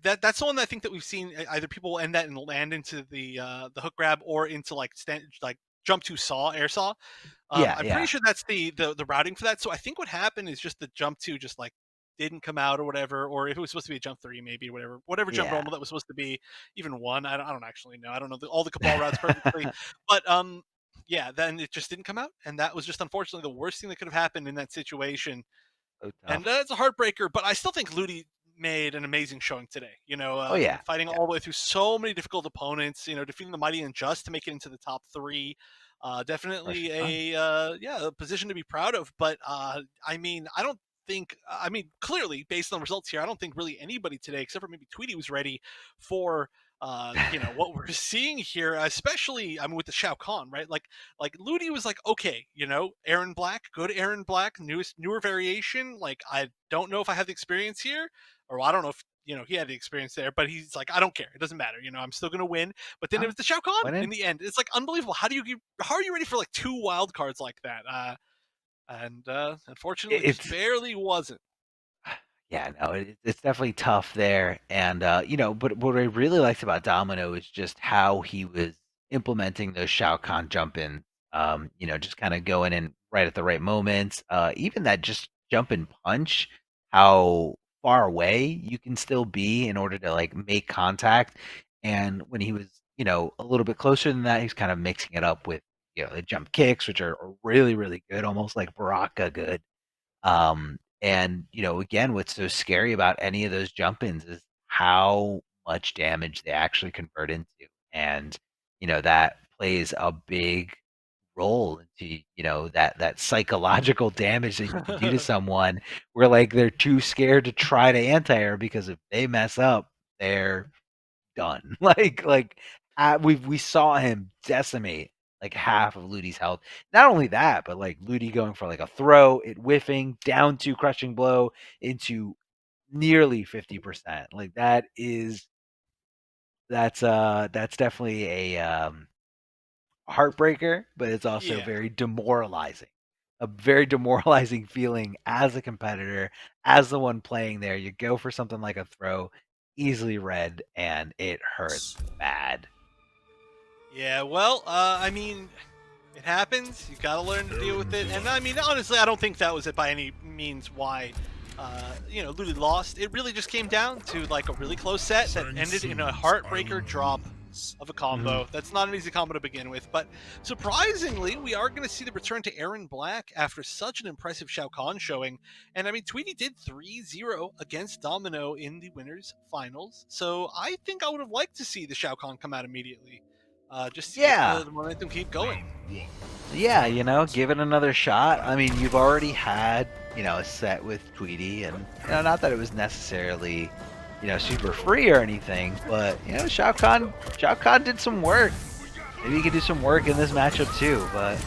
that's the one that I think that we've seen. Either people will end that and land into the hook grab, or into like jump 2 saw, air saw. I'm pretty sure that's the routing for that. So I think what happened is just the jump 2 just like didn't come out or whatever, or if it was supposed to be a jump 3, maybe whatever jump normal that was supposed to be, even 1. I don't actually know. I don't know all the Cabal routes perfectly, but yeah, then it just didn't come out, and that was just unfortunately the worst thing that could have happened in that situation. And it's a heartbreaker, but I still think Ludi made an amazing showing today. Fighting all the way through so many difficult opponents. Defeating the MightyUnjust to make it into the top 3. Definitely a position to be proud of. But I mean, clearly based on the results here, I don't think really anybody today, except for maybe Tweedy, was ready for what we're seeing here, especially with the Shao Kahn, right? Like Ludi was like, okay, Aaron Black, good Aaron Black, newer variation. Like, I don't know if I have the experience here, or I don't know if he had the experience there, but he's like, I don't care, it doesn't matter, I'm still gonna win. But then it was the Shao Kahn in the end. It's like unbelievable. How are you ready for like 2 wild cards like that? And unfortunately, it barely wasn't. Yeah, no, it's definitely tough there. And, but what I really liked about Domino is just how he was implementing those Shao Kahn jump in, just kind of going in right at the right moments. Even that just jump and punch, how far away you can still be in order to like make contact. And when he was, a little bit closer than that, he's kind of mixing it up with, the jump kicks, which are really, really good, almost like Baraka good. And again, what's so scary about any of those jump-ins is how much damage they actually convert into. And, that plays a big role into, that psychological damage that you can do to someone, where like they're too scared to try to anti-air, because if they mess up, they're done. We saw him decimate like half of Ludi's health. Not only that, but like Ludi going for like a throw, it whiffing, down to crushing blow, into nearly 50%. Like that's definitely a heartbreaker, but it's also Yeah. very demoralizing. A very demoralizing feeling as a competitor, as the one playing there. You go for something like a throw, easily read, and it hurts bad. Yeah, well, I mean, it happens. You got to learn to deal with it. And I mean, honestly, I don't think that was it by any means why, Ludi lost. It really just came down to like a really close set that ended in a heartbreaker drop of a Mhm. combo. That's not an easy combo to begin with. But surprisingly, we are going to see the return to Aaron Black after such an impressive Shao Kahn showing. And I mean, Tweedy did 3-0 against Domino in the winners finals. So I think I would have liked to see the Shao Kahn come out immediately. Just to get Yeah. the momentum keep going. Yeah, give it another shot. I mean, you've already had, a set with Tweedy, and not that it was necessarily, super free or anything, but Shao Kahn did some work. Maybe he could do some work in this matchup too, but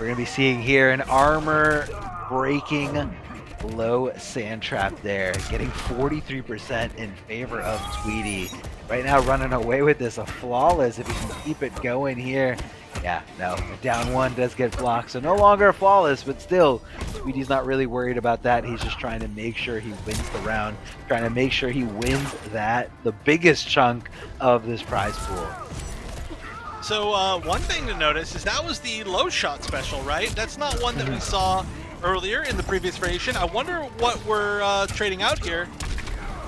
we're gonna be seeing here an armor breaking low sand trap there, getting 43% in favor of Tweedy. Right now running away with this, a flawless if he can keep it going here. Yeah, no, down one does get blocked, so no longer a flawless, but still, Tweedy's not really worried about that. He's just trying to make sure he wins the round, trying to make sure he wins the biggest chunk of this prize pool. So one thing to notice is that was the low shot special, right? That's not one that we saw earlier in the previous variation. I wonder what we're trading out here.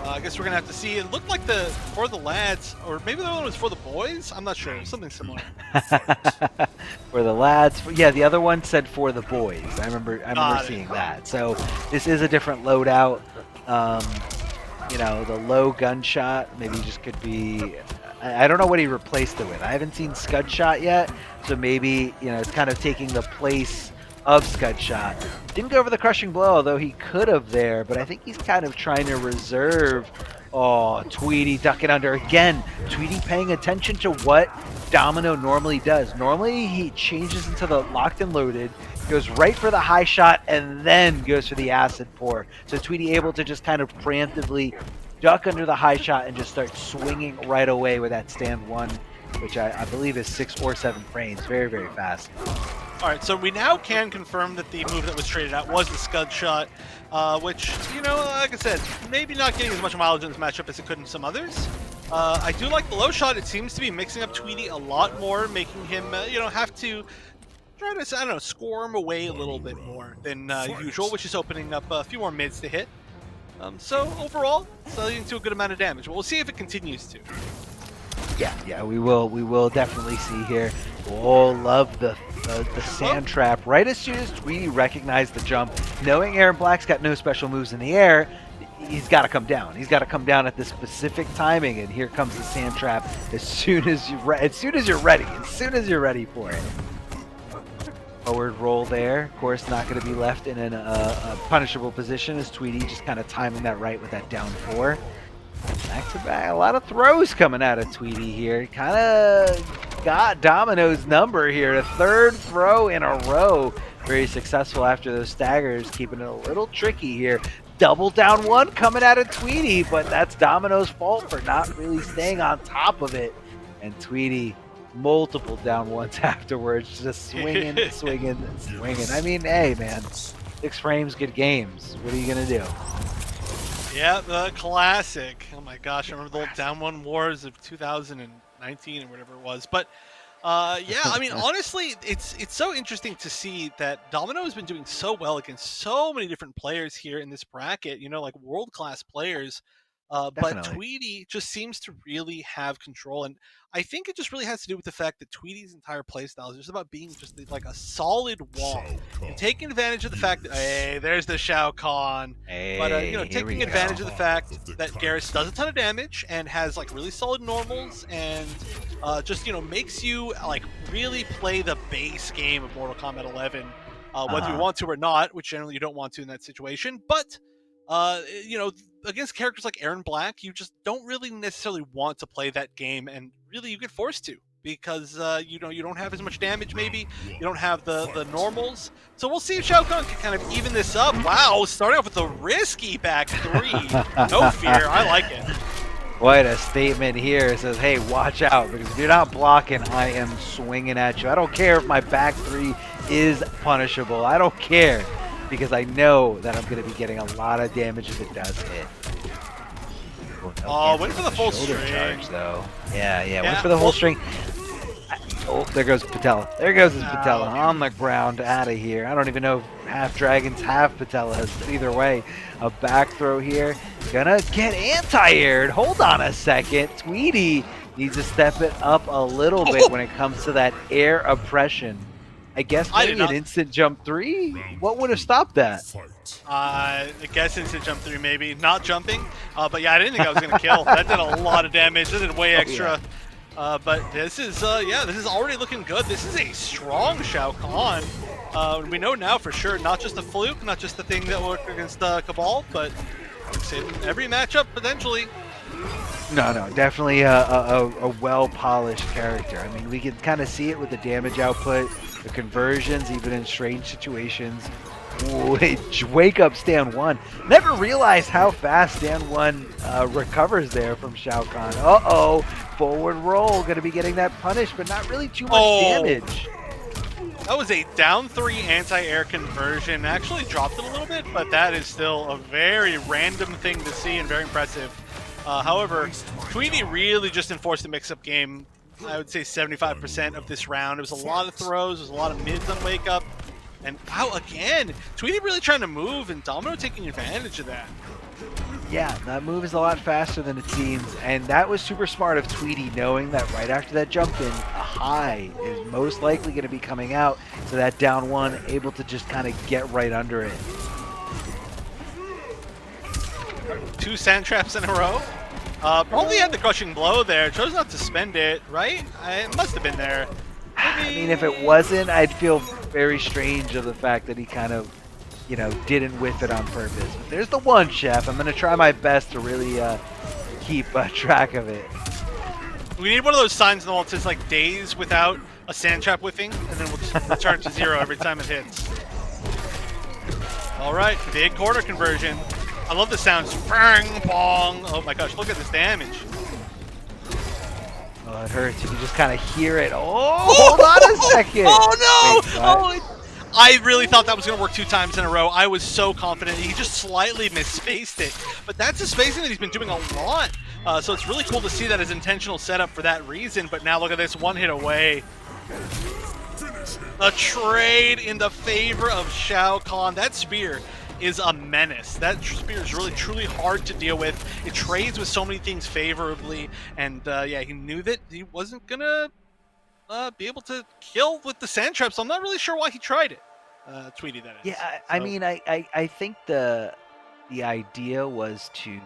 I guess we're gonna have to see. It looked like for the lads, or maybe the other one was for the boys. I'm not sure. Something similar. For the lads, yeah. The other one said for the boys. I remember seeing that. So this is a different loadout. The low gunshot maybe just could be. I don't know what he replaced it with. I haven't seen Scud Shot yet, so maybe it's kind of taking the place of Scud Shot. Didn't go for the crushing blow, although he could have there, but I think he's kind of trying to reserve. Oh, Tweedy ducking under again. Tweedy paying attention to what Domino normally does. Normally he changes into the locked and loaded, goes right for the high shot, and then goes for the acid pour. So Tweedy able to just kind of preemptively duck under the high shot and just start swinging right away with that stand one, which I believe is 6 or 7 frames. Very, very fast. All right, so we now can confirm that the move that was traded out was the Scud Shot, which, like I said, maybe not getting as much mileage in this matchup as it could in some others. I do like the low shot. It seems to be mixing up Tweedy a lot more, making him, have to try to, I don't know, score him away a little bit more than usual, which is opening up a few more mids to hit. So overall, it's leading to a good amount of damage. But we'll see if it continues to. Yeah, we will definitely see here. Oh, love the sand trap. Right as soon as Tweedy recognized the jump, knowing Aaron Black's got no special moves in the air, he's got to come down. He's got to come down at this specific timing, and here comes the sand trap as soon as you're ready for it. Forward roll there. Of course, not going to be left in a punishable position as Tweedy just kind of timing that right with that down 4. Back to back. A lot of throws coming out of Tweedy here. Kind of got Domino's number here. A 3rd throw in a row. Very successful after those staggers, keeping it a little tricky here. Double down 1 coming out of Tweedy, but that's Domino's fault for not really staying on top of it. And Tweedy, multiple down 1s afterwards, just swinging. I mean, hey, man, 6 frames, good games. What are you going to do? Yeah, the classic. Oh my gosh, I remember the old down 1 wars of 2019 or whatever it was. But yeah, I mean, honestly, it's so interesting to see that Domino has been doing so well against so many different players here in this bracket, like world-class players. But Tweedy just seems to really have control. And I think it just really has to do with the fact that Tweedy's entire playstyle is just about being just like a solid wall and taking advantage of the fact that, hey, there's the Shao Kahn. But, taking advantage of the fact that Garrus does a ton of damage and has like really solid normals and just, makes you like really play the base game of Mortal Kombat 11, whether you want to or not, which generally you don't want to in that situation. But, against characters like Aaron Black, you just don't really necessarily want to play that game, and really you get forced to because you don't have as much damage. Maybe you don't have the normals, So we'll see if Shao Kahn can kind of even this up. Wow, starting off with a risky back three. No fear, I like it. Quite a statement here. It says, hey, watch out, because if you're not blocking, I am swinging at you. I don't care if my back three is punishable. I don't care, because I know that I'm going to be getting a lot of damage if it does hit. Oh, went for the full shoulder string. charge, though. Yeah, went for the whole string. Oh, there goes Patella. There goes his Patella on the ground, out of here. I don't even know if half dragons, half Patellas, but either way, a back throw here. Gonna get anti-aired. Hold on a second. Tweedy needs to step it up a little bit when it comes to that air oppression. I guess maybe an instant jump three? What would have stopped that? I guess instant jump three, maybe. Not jumping. But yeah, I didn't think I was going to kill. That did a lot of damage. That did way extra. But this is, yeah, this is already looking good. This is a strong Shao Kahn. We know now for sure, not just the fluke, not just the thing that worked against Cabal, but in every matchup, potentially. No, definitely a well-polished character. I mean, we can kind of see it with the damage output, the conversions, even in strange situations. Wake up Stan 1. Never realized how fast Stan 1 recovers there from Shao Kahn. Uh-oh, forward roll. Going to be getting that punish, but not really too much damage. That was a down 3 anti-air conversion. Actually dropped it a little bit, but that is still a very random thing to see and very impressive. However, Tweedy really just enforced the mix-up game. I would say 75% of this round. It was a lot of throws, it was a lot of mids on wake up. And wow, again, Tweedy really trying to move and Domino taking advantage of that. Yeah, that move is a lot faster than it seems, and that was super smart of Tweedy, knowing that right after that jump in, a high is most likely going to be coming out, so that down one able to just kind of get right under it. 2 sand traps in a row. Probably had the crushing blow there. Chose not to spend it, right? It must have been there. Maybe... I mean, if it wasn't, I'd feel very strange of the fact that he kind of, you know, didn't whiff it on purpose. But there's the one, Chef. I'm going to try my best to really keep track of it. We need one of those signs in the wall that says, like, days without a sand trap whiffing, and then we'll just return to 0 every time it hits. All right, big quarter conversion. I love the sounds. Bang, bong. Oh my gosh, look at this damage. Oh, it hurts. You can just kind of hear it. Oh, hold on a second. Oh, no. Wait, I really thought that was going to work 2 times in a row. I was so confident. He just slightly misspaced it. But that's a spacing that he's been doing a lot. So it's really cool to see that as intentional setup for that reason. But now look at this, 1 hit away. A trade in the favor of Shao Kahn. That spear is a menace. That spear is really truly hard to deal with. It trades with so many things favorably, and yeah, he knew that he wasn't gonna be able to kill with the sand trap, so I'm not really sure why he tried it. Tweedy, that is. Yeah, I mean, I think the idea was to, you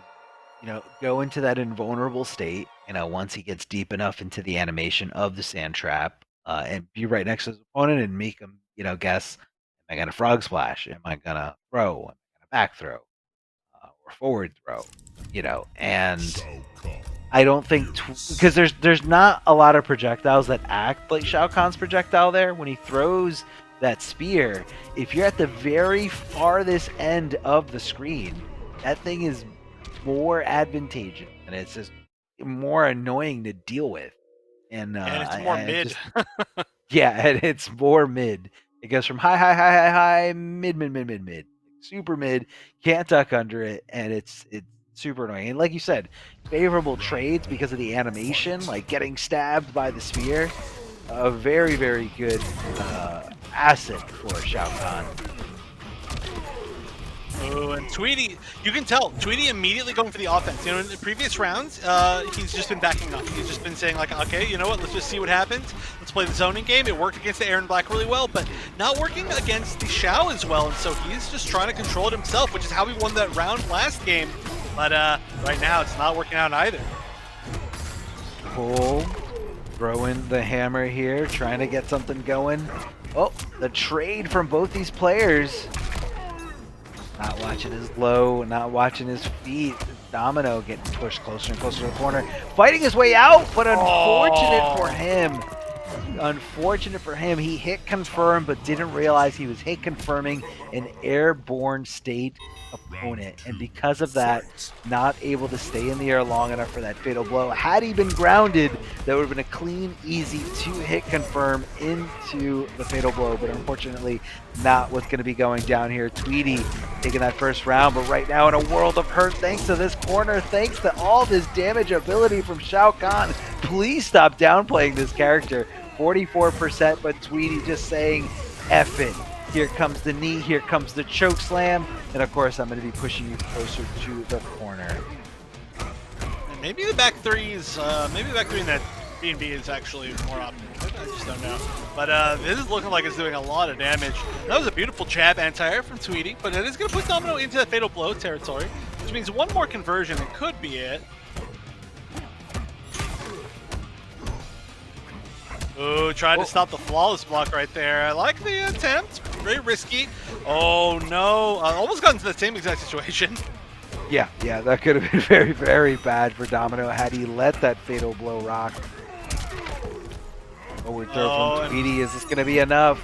know, go into that invulnerable state, you know, once he gets deep enough into the animation of the sand trap, and be right next to his opponent and make him, you know, guess, am I going to frog splash? Am I going to throw? Am I going to back throw? Or forward throw? You know, and I don't think, because there's not a lot of projectiles that act like Shao Kahn's projectile there. When he throws that spear, if you're at the very farthest end of the screen, that thing is more advantageous, and it's just more annoying to deal with. And it's more mid. Yeah, and it's more mid. It goes from high, mid, super mid, can't duck under it, and it's super annoying. And like you said, favorable trades because of the animation, like getting stabbed by the spear. A very, very good asset for Shao Kahn. Oh, and Tweedy, you can tell, Tweedy immediately going for the offense. You know, in the previous rounds, he's just been backing up. He's just been saying, like, okay, you know what, let's just see what happens. Let's play the zoning game. It worked against the Aaron Black really well, but not working against the Shao as well, and so he's just trying to control it himself, which is how he won that round last game. But right now, it's not working out either. Cole throwing the hammer here, trying to get something going. Oh, the trade from both these players. Not watching his low, not watching his feet. Domino getting pushed closer and closer to the corner. Fighting his way out, but unfortunate for him. unfortunate for him, he hit confirm but didn't realize he was hit confirming an airborne state opponent, and because of that, not able to stay in the air long enough for that fatal blow. Had he been grounded, that would have been a clean, easy 2-hit confirm into the fatal blow, but unfortunately not what's going to be going down here. Tweedy taking that first round, but right now in a world of hurt thanks to this corner, thanks to all this damage ability from Shao Kahn. Please stop downplaying this character. 44%, but Tweedy just saying, F it. Here comes the knee, here comes the choke slam, and of course I'm going to be pushing you closer to the corner. And maybe the back threes, maybe the back three in that B&B is actually more optimal. I just don't know. But this is looking like it's doing a lot of damage. That was a beautiful jab anti-air from Tweedy, but it is going to put Domino into the fatal blow territory, which means one more conversion and could be it. Ooh, trying to stop the flawless block right there. I like the attempt. Very risky. Oh no, almost got into the same exact situation. Yeah, that could have been very, very bad for Domino had he let that fatal blow rock. Forward throw from Tweedy. Is this going to be enough?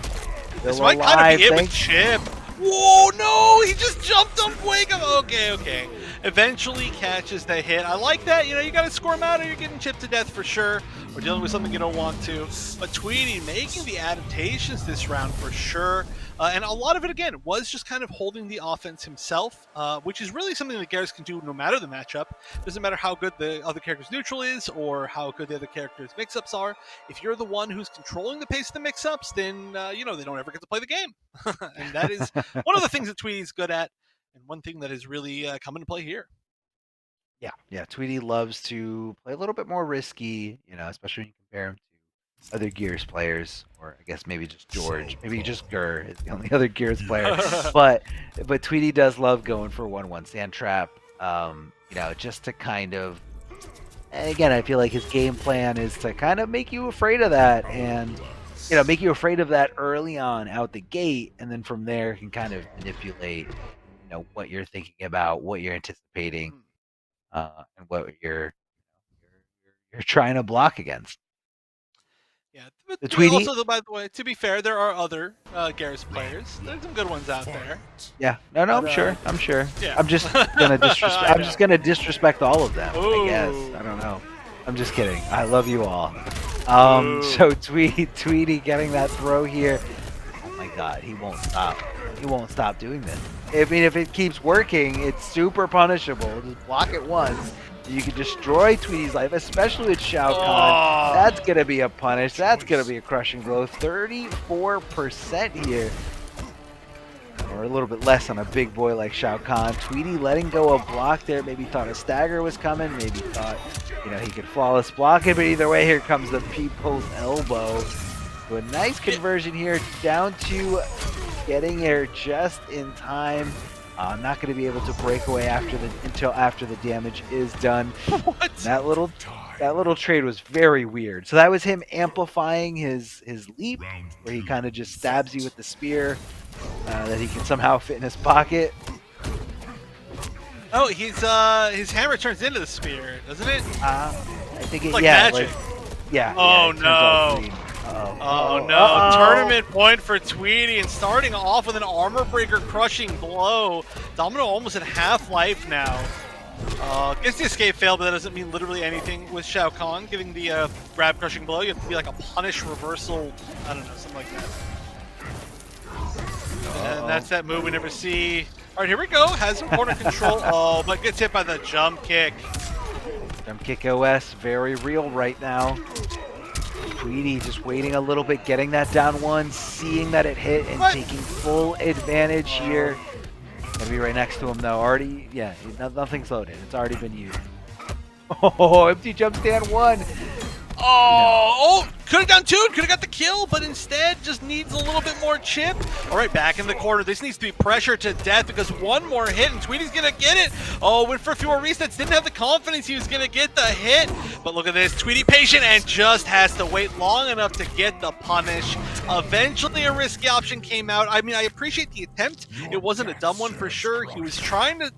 This might kind of be it with Chip. Whoa, no, he just jumped on Wake up. Okay. Eventually catches the hit. I like that. You know, you got to score him out or you're getting chipped to death for sure. Or dealing with something you don't want to. But Tweedy making the adaptations this round for sure. And a lot of it, again, was just kind of holding the offense himself, which is really something that Garrus can do no matter the matchup. Doesn't matter how good the other character's neutral is or how good the other character's mix-ups are. If you're the one who's controlling the pace of the mix-ups, then, you know, they don't ever get to play the game. And that is one of the things that Tweedy's good at, and one thing that is really come into play here. Yeah, Tweedy loves to play a little bit more risky, you know, especially when you compare him to other Gears players, or I guess maybe just George, maybe just Gur is the only other Gears player. but Tweedy does love going for 1-1 stand trap, you know, just to kind of, and again, I feel like his game plan is to kind of make you afraid of that, and you know, make you afraid of that early on out the gate, and then from there can kind of manipulate, you know, what you're thinking about, what you're anticipating. And what you're trying to block against. Yeah, but the Tweedy. Also, by the way, to be fair, there are other Garrus players. There's some good ones out there. Yeah, no, but, I'm sure. Yeah. I'm just gonna disrespect. I'm just gonna disrespect all of them. Ooh. I guess. I don't know. I'm just kidding. I love you all. So Tweedy getting that throw here. Oh my God, he won't stop. He won't stop doing this. I mean, if it keeps working, it's super punishable. Just block it once. You can destroy Tweedy's life, especially with Shao Kahn. That's going to be a punish. That's going to be a crushing blow. 34% here. Or a little bit less on a big boy like Shao Kahn. Tweedy letting go of block there. Maybe thought a stagger was coming. Maybe thought, you know, he could flawless block it. But either way, here comes the people's elbow. So a nice conversion here down to getting there just in time. Not going to be able to break away until after the damage is done. What? That little trade was very weird. So that was him amplifying his leap, where he kind of just stabs you with the spear that he can somehow fit in his pocket. Oh, his hammer turns into the spear, doesn't it? I think it, like yeah, magic. Yeah. Oh yeah, no. Oh no, tournament point for Tweedy, and starting off with an armor breaker crushing blow. Domino almost at half life now. Gets the escape fail, but that doesn't mean literally anything with Shao Kahn giving the grab crushing blow. You have to be like a punish reversal, I don't know, something like that. And that's that move we never see. Alright, here we go, has some corner control. Oh, but gets hit by the jump kick. Jump kick OS, very real right now. Tweedy just waiting a little bit, getting that down one, seeing that it hit, and taking full advantage here. Gotta be right next to him though. Already, yeah, nothing's loaded. It's already been used. Oh, empty jump stand one. Oh, could have gone two, could have got the kill, but instead just needs a little bit more chip. All right, back in the corner. This needs to be pressure to death because one more hit and Tweedy's going to get it. Oh, went for a few more resets. Didn't have the confidence he was going to get the hit. But look at this. Tweedy patient and just has to wait long enough to get the punish. Eventually a risky option came out. I mean, I appreciate the attempt. It wasn't a dumb one for sure. He was trying to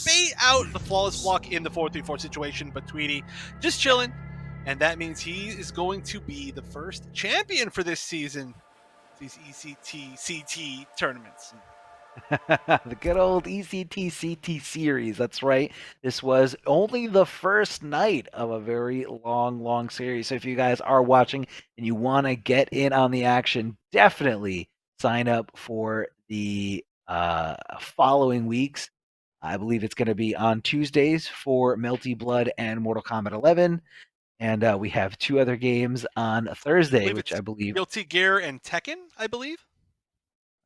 bait out the flawless block in the 4-3-4 situation, but Tweedy just chilling. And that means he is going to be the first champion for this season, these ECT CT tournaments. The good old ECT CT series. That's right. This was only the first night of a very long series. So if you guys are watching and you want to get in on the action, definitely sign up for the following weeks. I believe it's going to be on Tuesdays for Melty Blood and Mortal Kombat 11. And we have 2 other games on Thursday, which I believe. Guilty Gear and Tekken, I believe.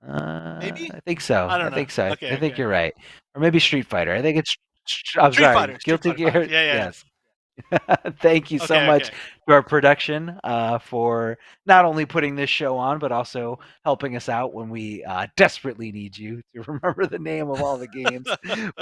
Maybe? I think so. I don't know. I think you're right. Or maybe Street Fighter. I think it's. I'm Street sorry. Fighter. Guilty Street Fighter Gear. Yeah. Yes. Thank you so much to our production for not only putting this show on, but also helping us out when we desperately need you to remember the name of all the games.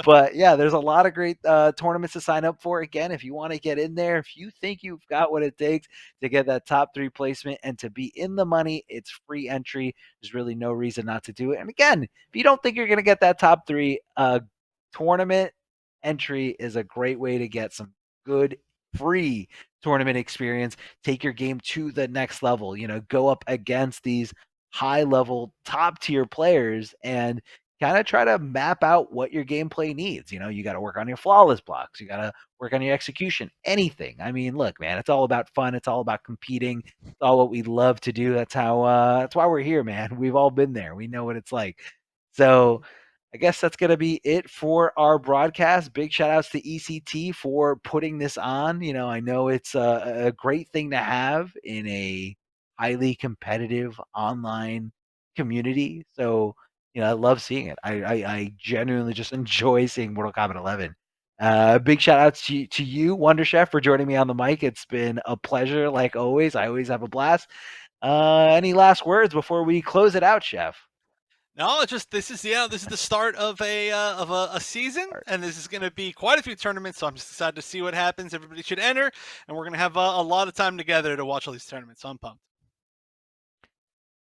But yeah, there's a lot of great tournaments to sign up for. Again, if you want to get in there, if you think you've got what it takes to get that top 3 placement and to be in the money, it's free entry. There's really no reason not to do it. And again, if you don't think you're going to get that top 3, tournament entry is a great way to get some good free tournament experience. Take your game to the next level. Go up against these high level top tier players and kind of try to map out what your gameplay needs. You got to work on your flawless blocks. You got to work on your execution, anything. I mean, look, man, it's all about fun. It's all about competing. It's all what we love to do. That's why we're here, man. We've all been there. We know what it's like. So I guess that's going to be it for our broadcast. Big shout outs to ECT for putting this on. I know it's a great thing to have in a highly competitive online community. So, I love seeing it. I genuinely just enjoy seeing Mortal Kombat 11. Big shout outs to you, Wonder Chef, for joining me on the mic. It's been a pleasure, like always. I always have a blast. Any last words before we close it out, Chef? No, it's just this is the start of a season, and this is going to be quite a few tournaments. So I'm just excited to see what happens. Everybody should enter, and we're going to have a lot of time together to watch all these tournaments. So I'm pumped.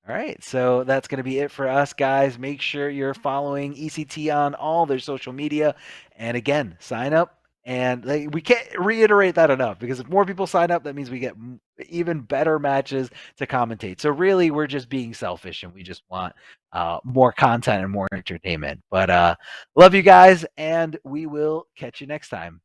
All right, so that's going to be it for us, guys. Make sure you're following ECT on all their social media, and again, sign up. And we can't reiterate that enough, because if more people sign up, that means we get even better matches to commentate. So really, we're just being selfish, and we just want more content and more entertainment. But love you guys, and we will catch you next time.